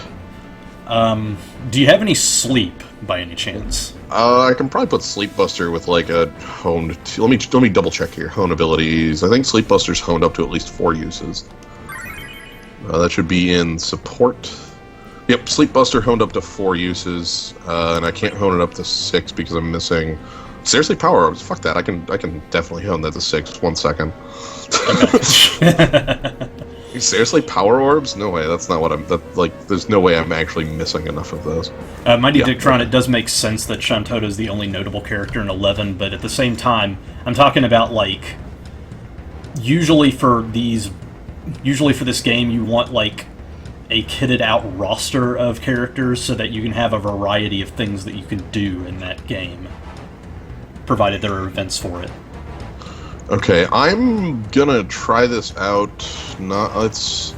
do you have any sleep, by any chance? I can probably put Sleep Buster with, like, a honed... Let me double check here. Hone abilities. I think Sleep Buster's honed up to at least 4 uses. That should be in support. Yep, Sleep Buster honed up to 4 uses, and I can't hone it up to 6 because I'm missing... Seriously, Power Orbs. Fuck that. I can definitely hone that to 6. 1 second. Okay. Seriously, Power Orbs? No way. That's not what I'm... there's no way I'm actually missing enough of those. Mighty Dictron, it does make sense that Shantoto is the only notable character in 11, but at the same time, I'm talking about, like... Usually for this game, you want, like, a kitted out roster of characters so that you can have a variety of things that you can do in that game, provided there are events for it. Okay, I'm gonna try this out. Let's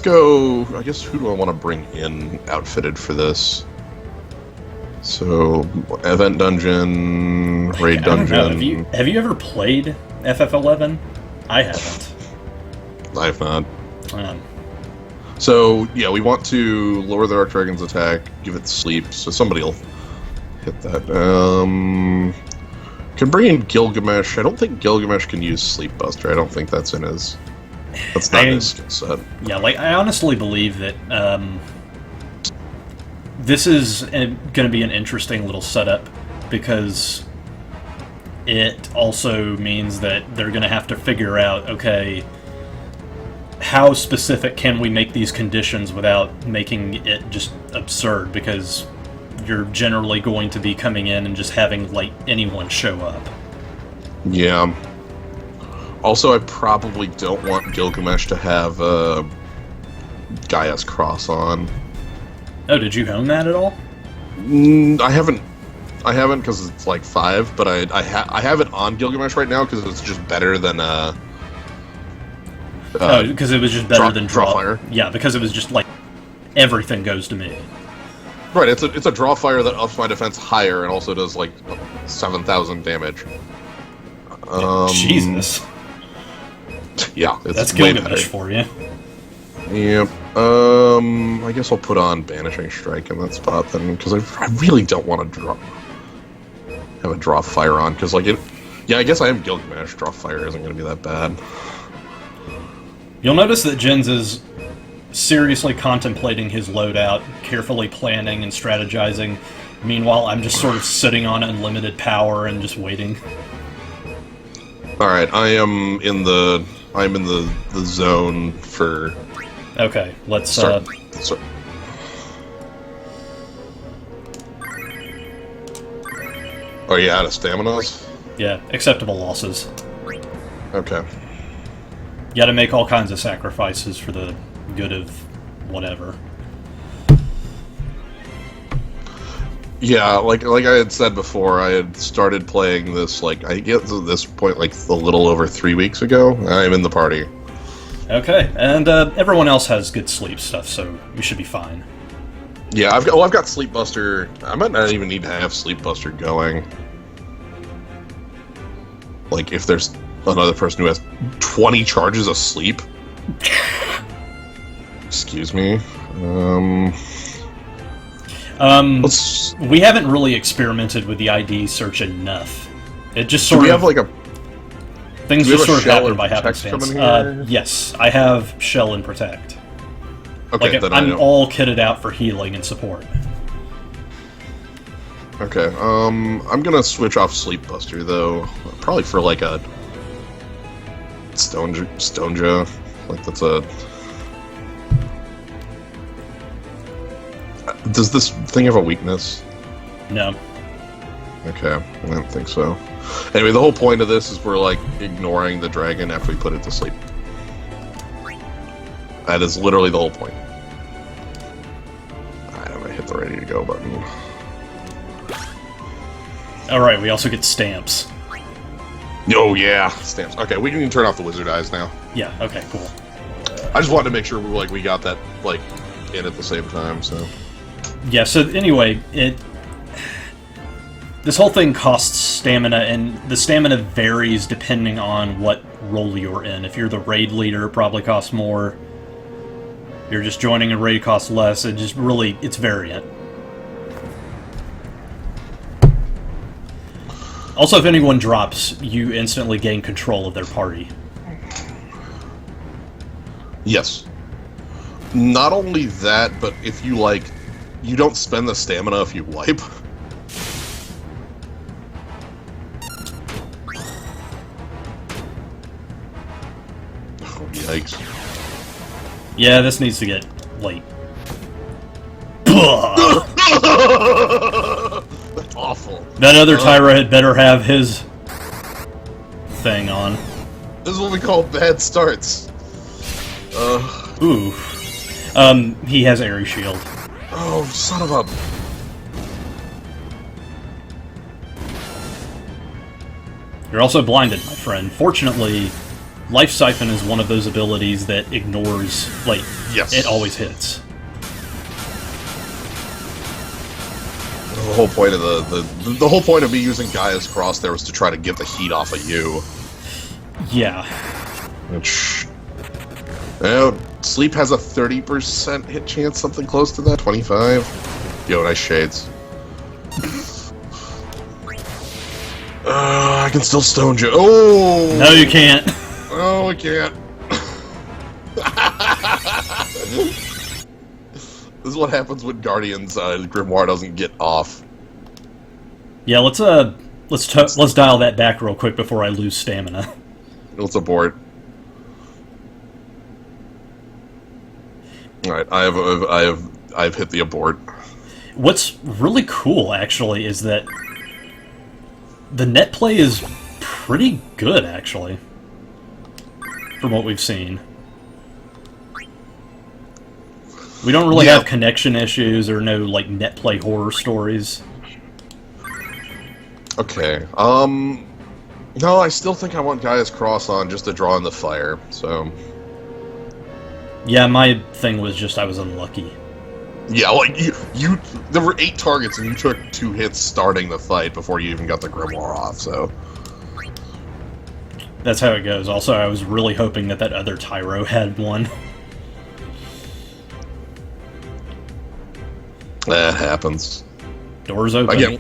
go. I guess who do I want to bring in outfitted for this? So, event dungeon, raid dungeon. Have you ever played FF11? I haven't. I have not. So, yeah, we want to lower the Dark Dragon's attack, give it sleep, so somebody will hit that. Can bring in Gilgamesh. I don't think Gilgamesh can use Sleep Buster. I don't think that's in his... That's not his skill set. Yeah, like, I honestly believe that, this is going to be an interesting little setup, because it also means that they're going to have to figure out, okay, how specific can we make these conditions without making it just absurd, because you're generally going to be coming in and just having, like, anyone show up. Yeah. Also, I probably don't want Gilgamesh to have Gaia's Cross on. Oh, did you own that at all? I haven't because it's like 5, but I have it on Gilgamesh right now because it's just better than because it was just better than draw fire. Yeah, because it was just like everything goes to me. Right, it's a draw fire that ups my defense higher and also does like 7,000 damage. Jesus. Yeah, it's that's way Gilgamesh better for you. Yep. I guess I'll put on Banishing Strike in that spot then, because I really don't want to have a draw fire on, because like it. Yeah, I guess I am Gilgamesh. Draw fire isn't going to be that bad. You'll notice that Jins is seriously contemplating his loadout, carefully planning and strategizing. Meanwhile, I'm just sort of sitting on unlimited power and just waiting. All right, I'm in the zone for. Okay, let's start. Are you out of staminas? Yeah, acceptable losses. Okay. You gotta make all kinds of sacrifices for the good of whatever. Yeah, like I had said before, I had started playing this, like, I get to this point, like, a little over 3 weeks ago. I'm in the party. Okay, and everyone else has good sleep stuff, so you should be fine. Yeah, I've got Sleep Buster. I might not even need to have Sleep Buster going. Like, if there's another person who has 20 charges of sleep. Excuse me. We haven't really experimented with the ID search enough. It just sort of... Do we have, like, a... Things just sort of happen by happenstance. Yes, I have Shell and Protect. Okay, like, then I'm all kitted out for healing and support. Okay, I'm gonna switch off Sleep Buster, though. Probably for, like, a... Stoneja. Like, that's a... Does this thing have a weakness? No. Okay, I don't think so. Anyway, the whole point of this is we're, like, ignoring the dragon after we put it to sleep. That is literally the whole point. Alright, I'm gonna hit the ready to go button. Alright, we also get stamps. Oh, yeah, stamps. Okay, we can turn off the wizard eyes now. Yeah, okay, cool. I just wanted to make sure we got that, like, in at the same time, so... Yeah, so anyway, this whole thing costs stamina, and the stamina varies depending on what role you're in. If you're the raid leader, it probably costs more. If you're just joining a raid, it costs less. It just really, it's variant. Also, if anyone drops, you instantly gain control of their party. Yes. Not only that, but if you, like, you don't spend the stamina if you wipe. Oh, yikes. Yeah, this needs to get late. That's awful. That other Tyra had better have his thing on. This is what we call bad starts. Ooh. He has Airy Shield. Oh, son of a... You're also blinded, my friend. Fortunately, Life Siphon is one of those abilities that ignores, like, yes. It always hits. The whole point of the whole point of me using Gaia's Cross there was to try to get the heat off of you. Yeah. Which... Oh, Sleep has a 30% hit chance, something close to that, 25. Yo, nice shades. I can still stone you. Oh! No, you can't. Oh, I can't. This is what happens when Guardian's Grimoire doesn't get off. Yeah, let's dial that back real quick before I lose stamina. Let's abort. All right, I've hit the abort. What's really cool, actually, is that the net play is pretty good, actually, from what we've seen. We don't really have connection issues or no, like, net play horror stories. Okay, no, I still think I want Gaia's Cross on just to draw in the fire, so... Yeah, my thing was just I was unlucky. Yeah, like, there were 8 targets and you took 2 hits starting the fight before you even got the Grimoire off, so... That's how it goes. Also, I was really hoping that other Tyro had one. That happens. Doors open.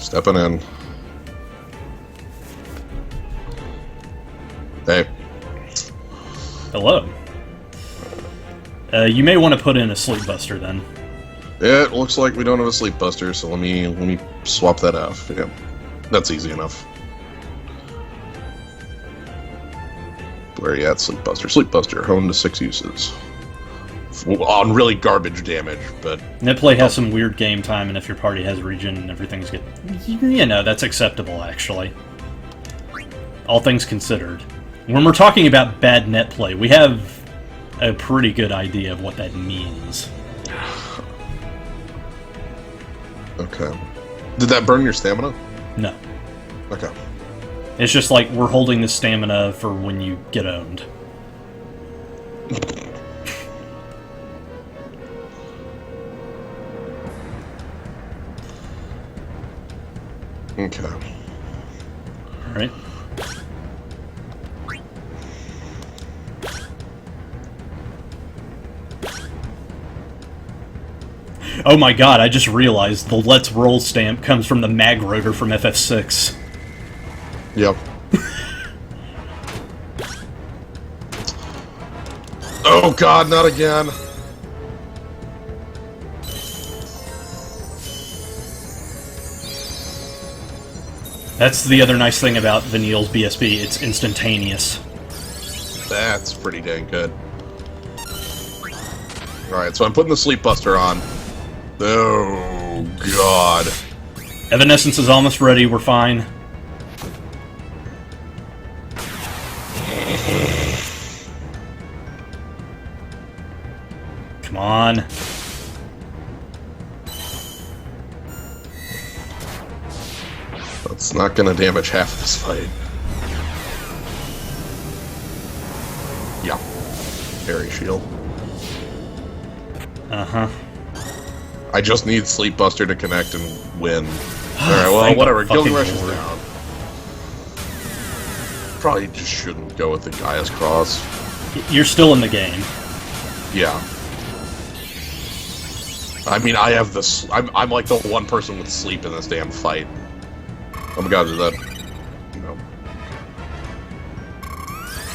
Stepping in. Hey. Hello. You may want to put in a sleep buster then. Yeah, it looks like we don't have a sleep buster, so let me swap that out. Yeah, that's easy enough. Where are you at, Sleep Buster? Sleep Buster, honed to 6 uses. On really garbage damage, but... Netplay has some weird game time, and if your party has regen and everything's good... You know, that's acceptable, actually. All things considered. When we're talking about bad netplay, we have a pretty good idea of what that means. Okay. Did that burn your stamina? No. Okay. It's just like we're holding the stamina for when you get owned. Okay. Alright. Oh my god, I just realized the Let's Roll stamp comes from the mag rotor from FF3. Yep. Oh god, not again! That's the other nice thing about Vanille's BSB, it's instantaneous. That's pretty dang good. Alright, so I'm putting the Sleep Buster on. Oh god. Evanescence is almost ready, we're fine. Come on. That's not gonna damage half of this fight. Yeah. Fairy Shield. Uh-huh. I just need Sleep Buster to connect and win. Alright, well, whatever. Gilding Rush is down. Probably just shouldn't go with the Gaia's Cross. You're still in the game. Yeah. I mean, I have this. I'm like the one person with sleep in this damn fight. Oh my god, is that... No.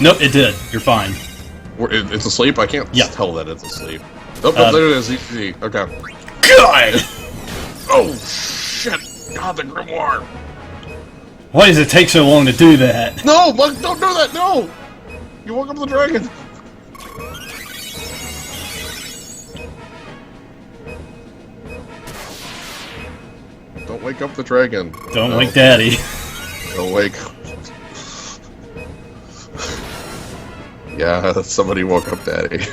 Nope, it did. You're fine. It's asleep? I can't tell that it's asleep. Oh, there it is. Easy. Okay. God! Oh, shit! God, the Grimoire! Why does it take so long to do that? No! Don't do that! No! You woke up the dragon! Don't wake up the dragon. Don't wake Daddy. Don't wake. Yeah, somebody woke up Daddy.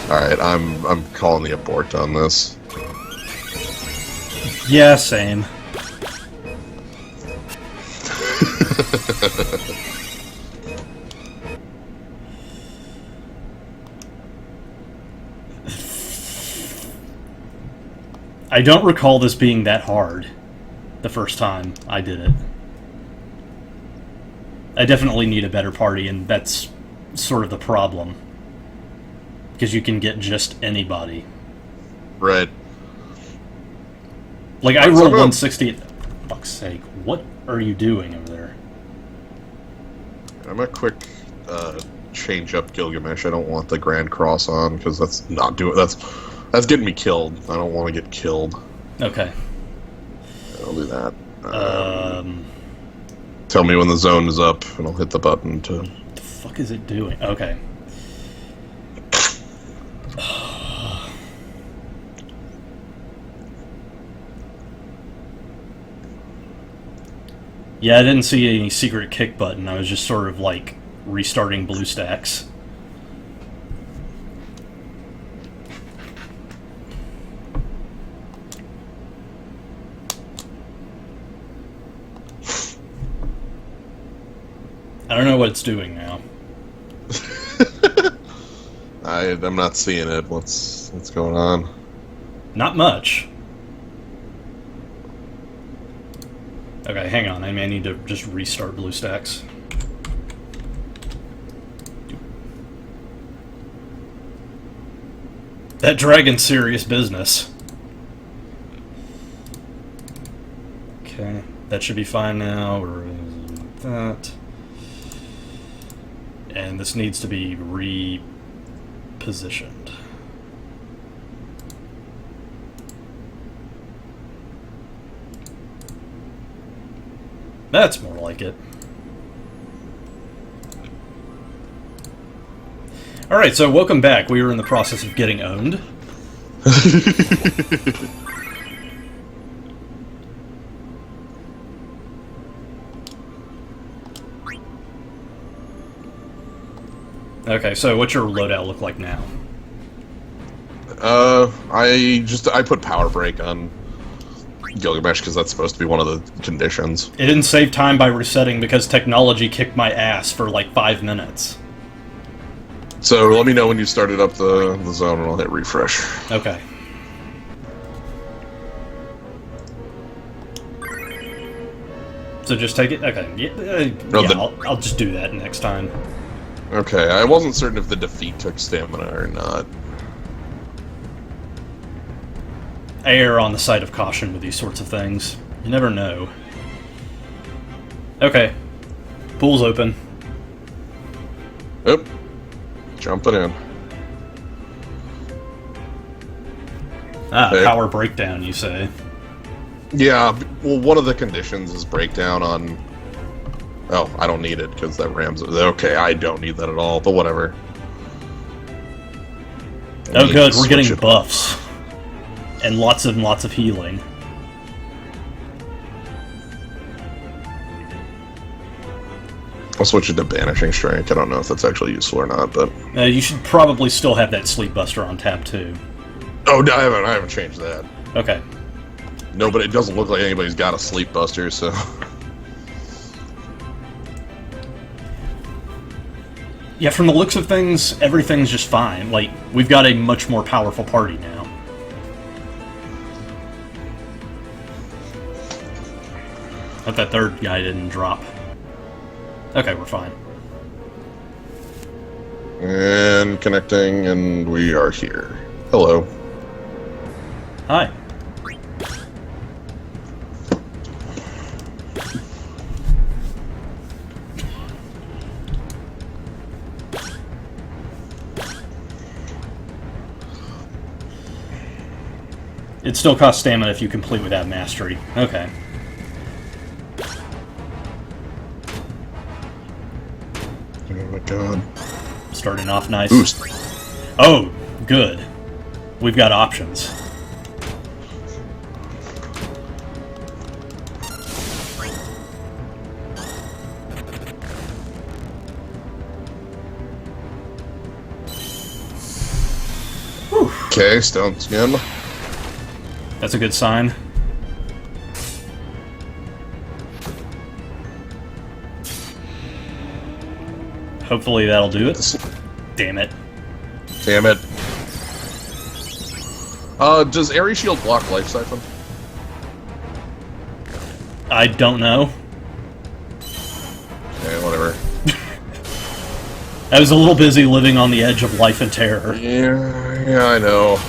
Alright, I'm calling the abort on this. Yeah, same. I don't recall this being that hard the first time I did it. I definitely need a better party, and that's sort of the problem. Because you can get just anybody. Right. Like, I rolled 160... Fuck's sake, what are you doing over there? I'm a quick change up Gilgamesh. I don't want the Grand Cross on because that's not doing that's getting me killed. I don't want to get killed. Okay. I'll do that. Tell me when the zone is up, and I'll hit the button to. What the fuck is it doing? Okay. Yeah, I didn't see any secret kick button. I was just sort of like restarting BlueStacks. I don't know what it's doing now. I'm not seeing it. What's going on? Not much. Okay, hang on. I may need to just restart BlueStacks. That dragon's serious business. Okay, that should be fine now. Or that. And this needs to be repositioned. That's more like it. Alright, so welcome back. We were in the process of getting owned. Okay, so what's your loadout look like now? I put Power Break on Gilgamesh because that's supposed to be one of the conditions. It didn't save time by resetting because technology kicked my ass for like 5 minutes. So let me know when you started up the zone and I'll hit refresh. Okay. So just take it? Okay. Yeah, I'll just do that next time. Okay, I wasn't certain if the defeat took stamina or not. I err on the side of caution with these sorts of things. You never know. Okay. Pool's open. Yep. Jumping in. Ah, hey. Power breakdown, you say? Yeah, well, one of the conditions is breakdown on... Oh, I don't need it, because that rams it. Okay, I don't need that at all, but whatever. Oh good, we're getting buffs. And lots of healing. I'll switch it to Banishing Strength. I don't know if that's actually useful or not, but... You should probably still have that Sleep Buster on tab, too. Oh, no, I haven't changed that. Okay. No, but it doesn't look like anybody's got a Sleep Buster, so... Yeah, from the looks of things, everything's just fine. Like, we've got a much more powerful party now. But that third guy didn't drop. Okay, we're fine. And connecting, and we are here. Hello. Hi. It still costs stamina if you complete without mastery. Okay. Oh my god. Starting off nice. Boost. Oh, good. We've got options. Whew. Okay, stone skin. That's a good sign. Hopefully that'll do it. Damn it. Damn it. Does Airy Shield block Life Siphon? I don't know. Okay, whatever. I was a little busy living on the edge of life and terror. Yeah, I know.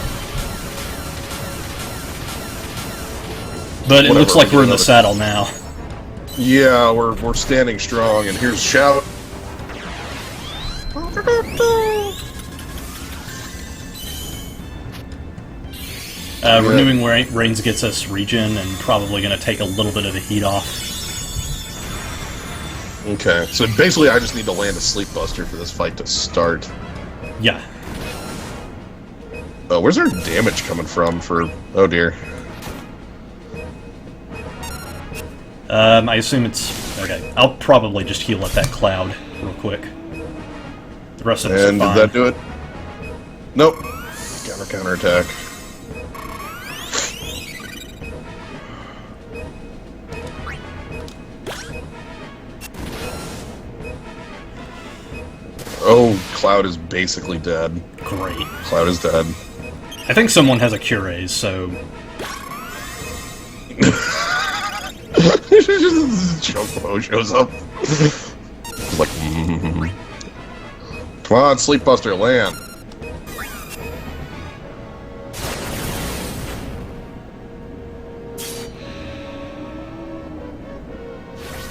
But it looks like we're in the saddle now. Yeah, we're standing strong, and here's Shout. Renewing Rains gets us regen and probably going to take a little bit of the heat off. Okay, so basically I just need to land a Sleep Buster for this fight to start. Yeah. Where's our damage coming from for... Oh dear. I assume it's... Okay, I'll probably just heal at that cloud real quick. The rest of us are fine. And did that do it? Nope. Counterattack. Oh, Cloud is basically dead. Great. Cloud is dead. I think someone has a Curaze, so... Chocobo shows up. He's like, Come on, Sleep Buster, land.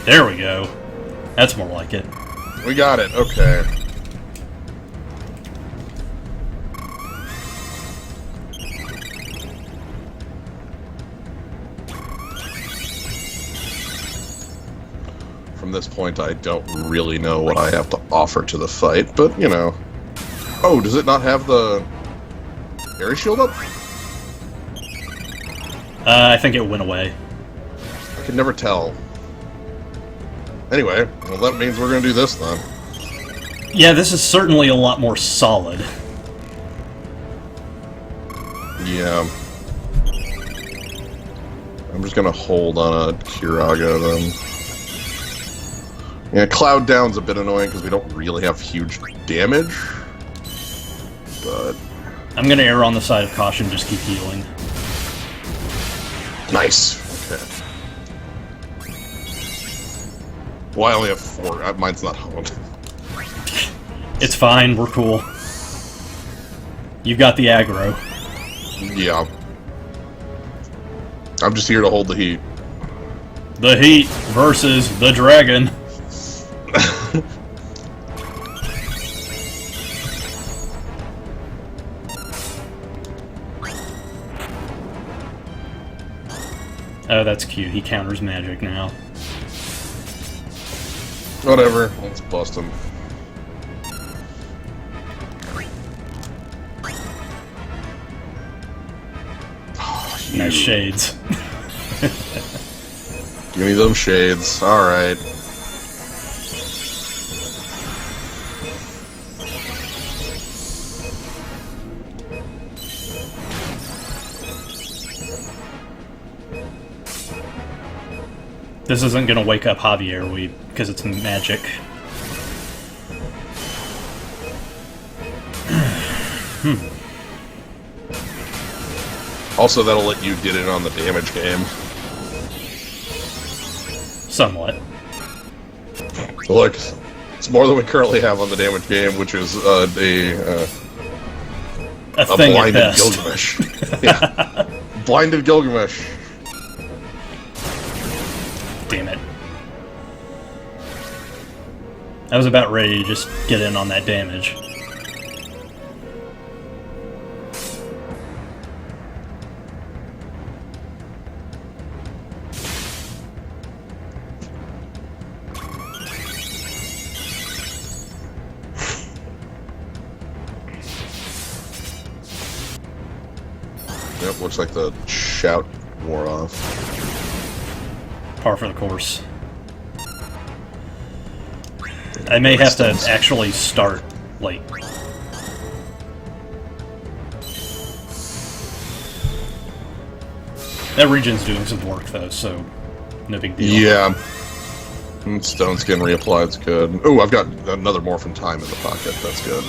There we go. That's more like it. We got it, okay. From this point, I don't really know what I have to offer to the fight, but, you know. Oh, does it not have the area shield up? I think it went away. I can never tell. Anyway, well, that means we're gonna do this, then. Yeah, this is certainly a lot more solid. Yeah. I'm just gonna hold on a Kiraga, then. Yeah, Cloud Down's a bit annoying because we don't really have huge damage. But... I'm gonna err on the side of caution, just keep healing. Nice! Okay. Well, I only have 4. Mine's not honed. It's fine, we're cool. You've got the aggro. Yeah. I'm just here to hold the heat. The heat versus the dragon. Oh, that's cute. He counters magic now. Whatever. Let's bust him. Oh, Nice shades. Give me those shades. Alright. This isn't gonna wake up Javier, because it's magic. Also, that'll let you get in on the damage game. Somewhat. Look, it's more than we currently have on the damage game, which is a thing at blinded best. Gilgamesh. Yeah. Blinded Gilgamesh. Damn it. I was about ready to just get in on that damage. Yep, looks like the shout wore off. Par for the course. I may have to actually start, like... That region's doing some work, though, so no big deal. Yeah. Stone skin reapplied's good. Oh, I've got another Morphin Time in the pocket. That's good.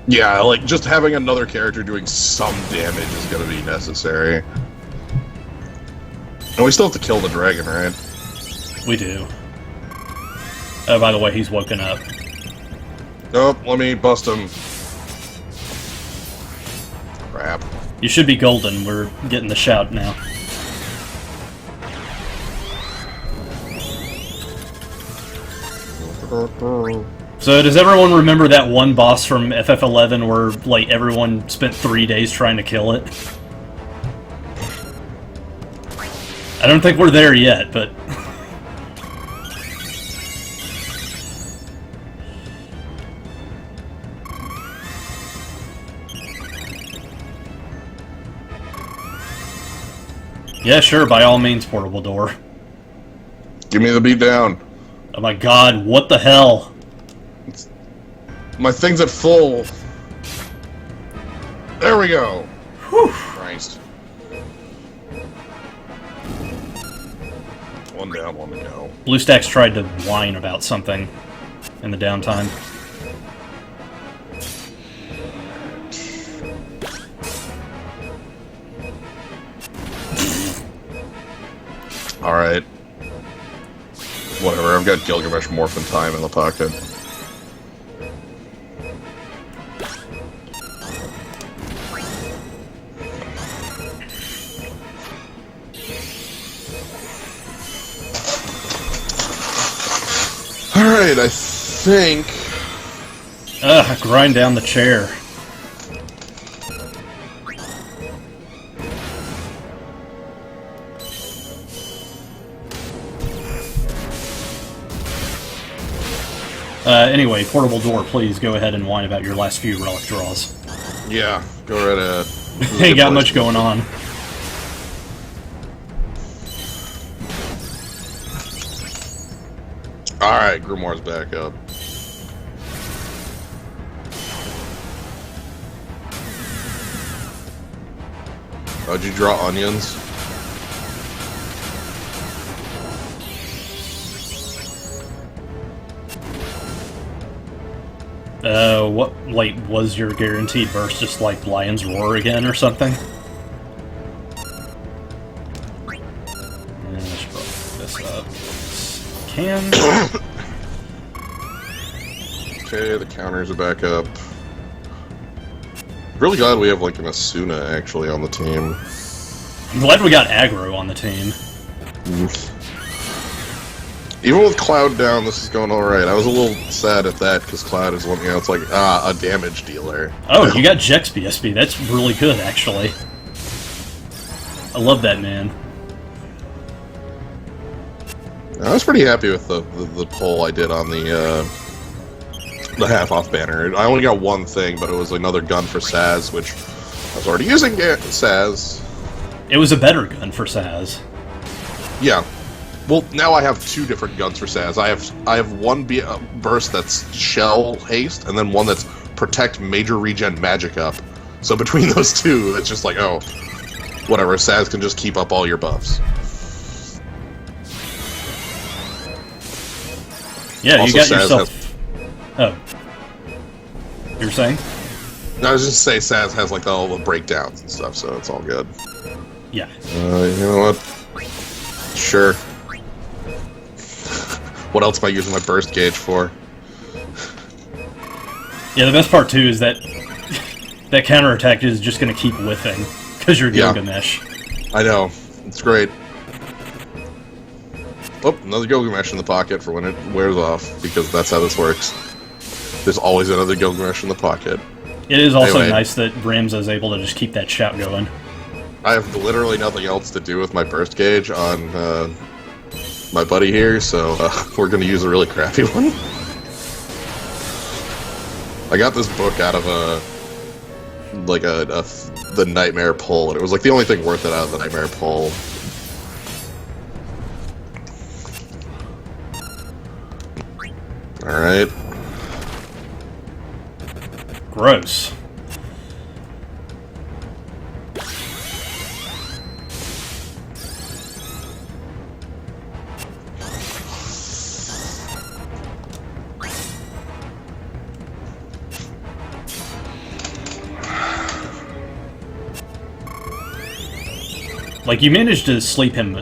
Yeah, like, just having another character doing some damage is gonna be necessary. And we still have to kill the dragon, right? We do. Oh, by the way, he's woken up. Nope, let me bust him. Crap. You should be golden. We're getting the shout now. So does everyone remember that one boss from FF11 where, like, everyone spent 3 days trying to kill it? I don't think we're there yet, but... yeah, sure, by all means, portable door. Give me the beat down. Oh my god, what the hell? My thing's at full. There we go. Whew. Christ. One down, one to go. BlueStacks tried to whine about something in the downtime. Alright. Whatever, I've got Gilgamesh Morphin Time in the pocket. Alright, I think... Ugh, grind down the chair. Anyway, portable door, please go ahead and whine about your last few relic draws. Yeah, go right ahead. Ain't got much going on. Alright, Grimoire's back up. How'd you draw onions? What, like, was your guaranteed burst just like Lion's Roar again or something? And let's roll this up. Can. Okay, the counters are back up. Really glad we have, like, an Asuna, actually, on the team. I'm glad we got aggro on the team. Even with Cloud down, this is going alright. I was a little sad at that, because Cloud is one, it's like, a damage dealer. Oh, you got Jex BSB. That's really good, actually. I love that man. I was pretty happy with the poll I did on the half-off banner. I only got one thing, but it was another gun for Saz, which I was already using Saz. It was a better gun for Saz. Yeah. Well, now I have two different guns for Saz. I have one burst that's shell haste, and then one that's protect major regen magic up. So between those two, it's just like, oh, whatever. Saz can just keep up all your buffs. Yeah, also, you got Saz yourself. Oh, you were saying? No, I was just say Saz has like all the breakdowns and stuff, so it's all good. Yeah. You know what? Sure. What else am I using my burst gauge for? Yeah, the best part too is that that counterattack is just going to keep whiffing because you're Gilgamesh. I know. It's great. Oh, another Gilgamesh in the pocket for when it wears off, because that's how this works. There's always another Gilgamesh in the pocket. It is also Anyway. nice that Ramza is able to just keep that shout going. I have literally nothing else to do with my burst gauge on my buddy here, so we're going to use a really crappy one. I got this book out of the Nightmare Pull, and it was like the only thing worth it out of the Nightmare Pull. Alright. Gross. Like, you managed to sleep him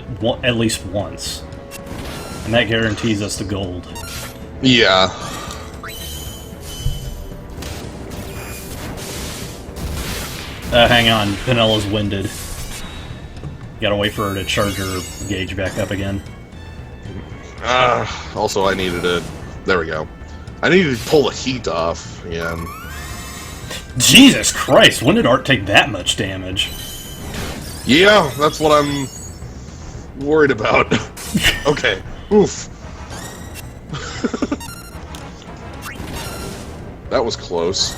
at least once. And that guarantees us the gold. Yeah. Hang on. Penella's winded. Gotta wait for her to charge her gauge back up again. Also, I needed to There we go. I needed to pull the heat off again. Jesus Christ, when did Art take that much damage? Yeah, that's what I'm worried about. Okay. Oof. That was close.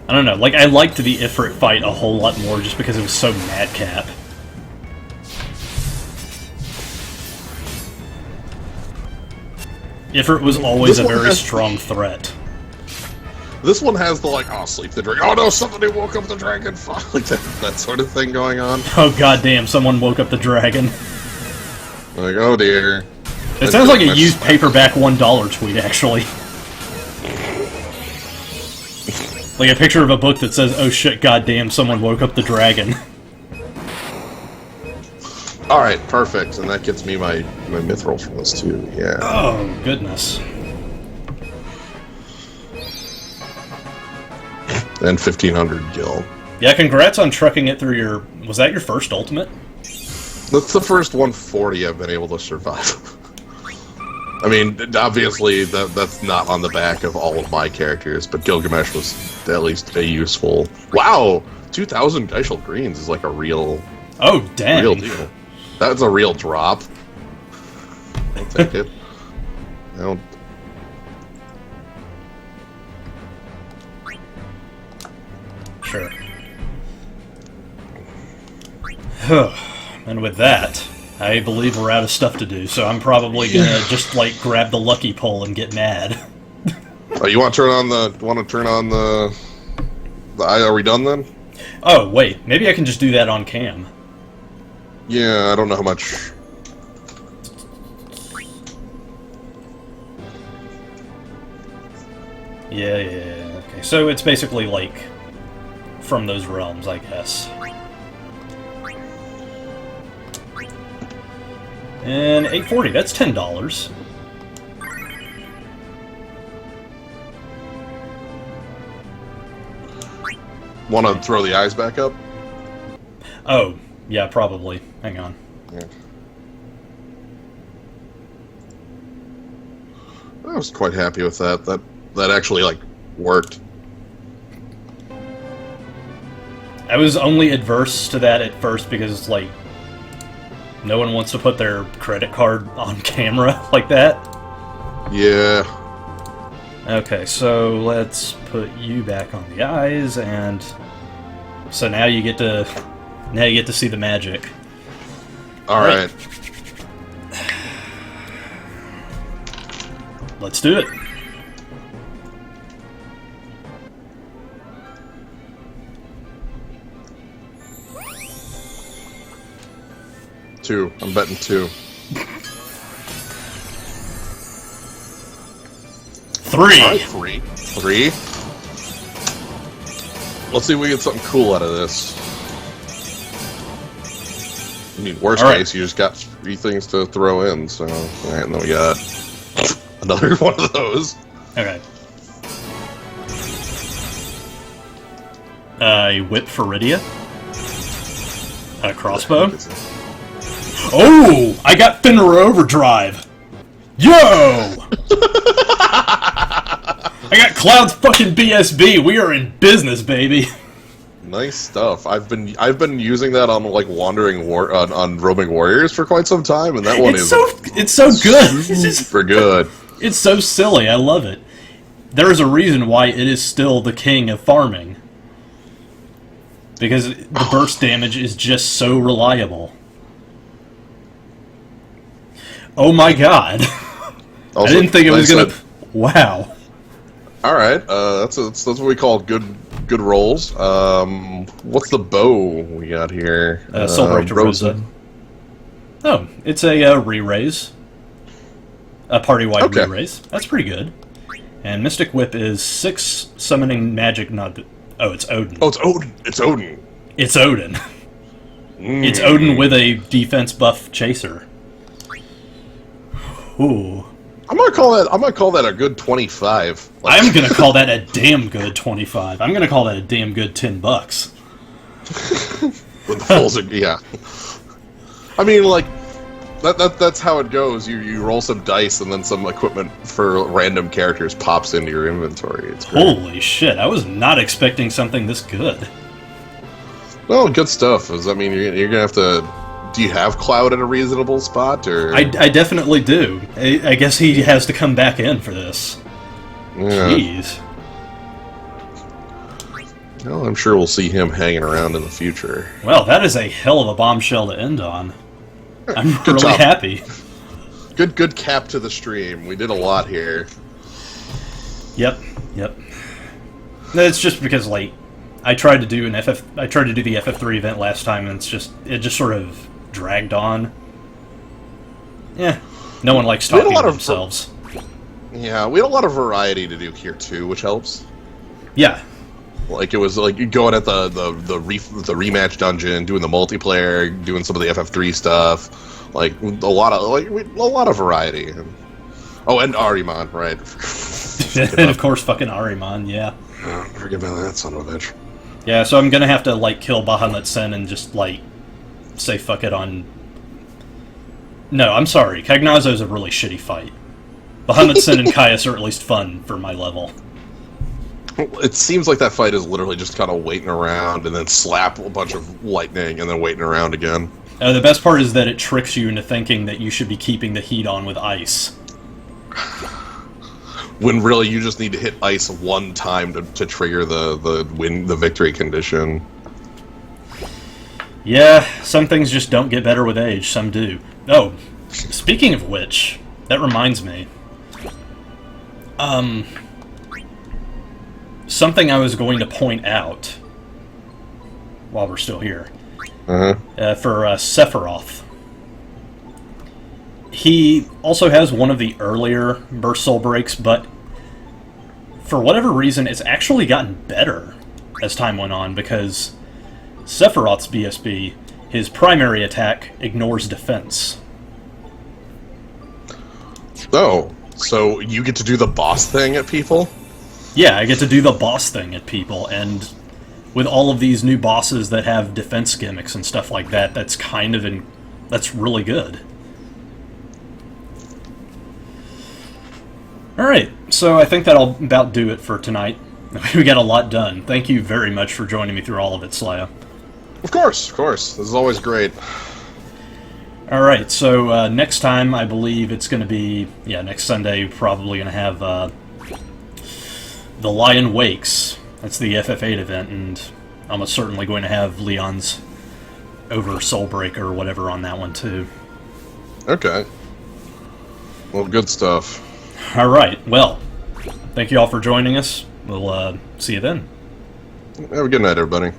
I don't know, like, I liked the Ifrit fight a whole lot more just because it was so madcap. Ifrit was always a very strong threat. This one has the, like, oh, sleep the dragon. Oh no, somebody woke up the dragon. Like that sort of thing going on. Oh goddamn, someone woke up the dragon. Like, oh dear. It sounds like a used paperback $1 tweet, actually. Like a picture of a book that says, oh shit, goddamn, someone woke up the dragon. Alright, perfect. And that gets me my mithril from this too, yeah. Oh, goodness. And 1500 gil. Yeah, congrats on trucking it through your... Was that your first ultimate? That's the first 140 I've been able to survive. I mean, obviously, that's not on the back of all of my characters, but Gilgamesh was at least a useful... Wow! 2,000 Geishel Greens is like a real... Oh, dang. Real deal. That's a real drop. I'll take it. I don't... Sure. And with that, I believe we're out of stuff to do, so I'm probably gonna just, like, grab the lucky pull and get mad. Oh, you want to turn on the... Are we done then? Oh, wait. Maybe I can just do that on cam. Yeah, I don't know how much... Yeah, okay. So it's basically, like, from those realms, I guess. And 840, that's $10. Want to throw the eyes back up? Oh, yeah, probably. Hang on. Yeah. I was quite happy with that. That actually, like, worked. I was only adverse to that at first because, like, no one wants to put their credit card on camera like that. Yeah. Okay, so let's put you back on the eyes, and so now you get to see the magic. All right. Let's do it. Two. I'm betting two. 3. All right, three. Let's see if we get something cool out of this. I mean, worst case, you just got 3 things to throw in, so... Alright, and then we got another one of those. Okay. Whip Faridia. A crossbow. Oh! I got Fenrir Overdrive! Yo! I got Cloud's fucking BSB. We are in business, baby. Nice stuff. I've been using that on like on roaming warriors for quite some time, and that one it's so good. Super good. It's so silly. I love it. There is a reason why it is still the king of farming, because the burst damage is just so reliable. Oh my god! Also, I didn't think it was gonna. Wow. All right, that's what we call good rolls. What's the bow we got here? Soulbreaker Rosa. Oh, it's a re-raise. A party-wide re-raise. That's pretty good. And Mystic Whip is 6 summoning magic. Oh, it's Odin. Oh, it's Odin. It's Odin. It's Odin. It's Odin with a defense buff chaser. Ooh. I'm gonna call that a good 25. Like, I'm gonna call that a damn good 25. I'm gonna call that a damn good $10. with the fulls, yeah. I mean, like that's how it goes. You roll some dice, and then some equipment for random characters pops into your inventory. It's great. Holy shit! I was not expecting something this good. Well, good stuff. I mean, you're gonna have to. Do you have Cloud at a reasonable spot, or? I definitely do. I guess he has to come back in for this. Yeah. Jeez. Well, I'm sure we'll see him hanging around in the future. Well, that is a hell of a bombshell to end on. I'm Good really job. happy. Good cap to the stream. We did a lot here. Yep. It's just because, like, I tried to do the FF3 event last time, and it just sort of dragged on. Yeah. No one likes talking to themselves. Yeah, we had a lot of variety to do here too, which helps. Yeah. Like, it was like you going at the rematch dungeon, doing the multiplayer, doing some of the FF3 stuff, like a lot of variety. Oh, and Ahriman, right? And of course, fucking Ahriman, yeah. Forget about that son of a bitch. Yeah, so I'm gonna have to, like, kill Bahamut Sen and just, like, say fuck it on... No, I'm sorry. Cagnazzo's a really shitty fight. Bahamut Sen and Caius are at least fun for my level. It seems like that fight is literally just kind of waiting around and then slap a bunch of lightning and then waiting around again. The best part is that it tricks you into thinking that you should be keeping the heat on with ice. When really you just need to hit ice one time to trigger the victory condition. Yeah, some things just don't get better with age, some do. Oh, speaking of which, that reminds me. Something I was going to point out while we're still here. For Sephiroth. He also has one of the earlier burst soul breaks, but for whatever reason, it's actually gotten better as time went on, because Sephiroth's BSB, his primary attack, ignores defense. Oh, so you get to do the boss thing at people? Yeah, I get to do the boss thing at people, and with all of these new bosses that have defense gimmicks and stuff like that, that's really good. Alright, so I think that'll about do it for tonight. We got a lot done. Thank you very much for joining me through all of it, Slayo. Of course. This is always great. Alright, so next time I believe it's going to be, next Sunday, probably going to have The Lion Wakes. That's the FF8 event, and I'm almost certainly going to have Leon's over Soulbreaker or whatever on that one too. Okay. Well, good stuff. Alright, well, thank you all for joining us. We'll see you then. Have a good night, everybody.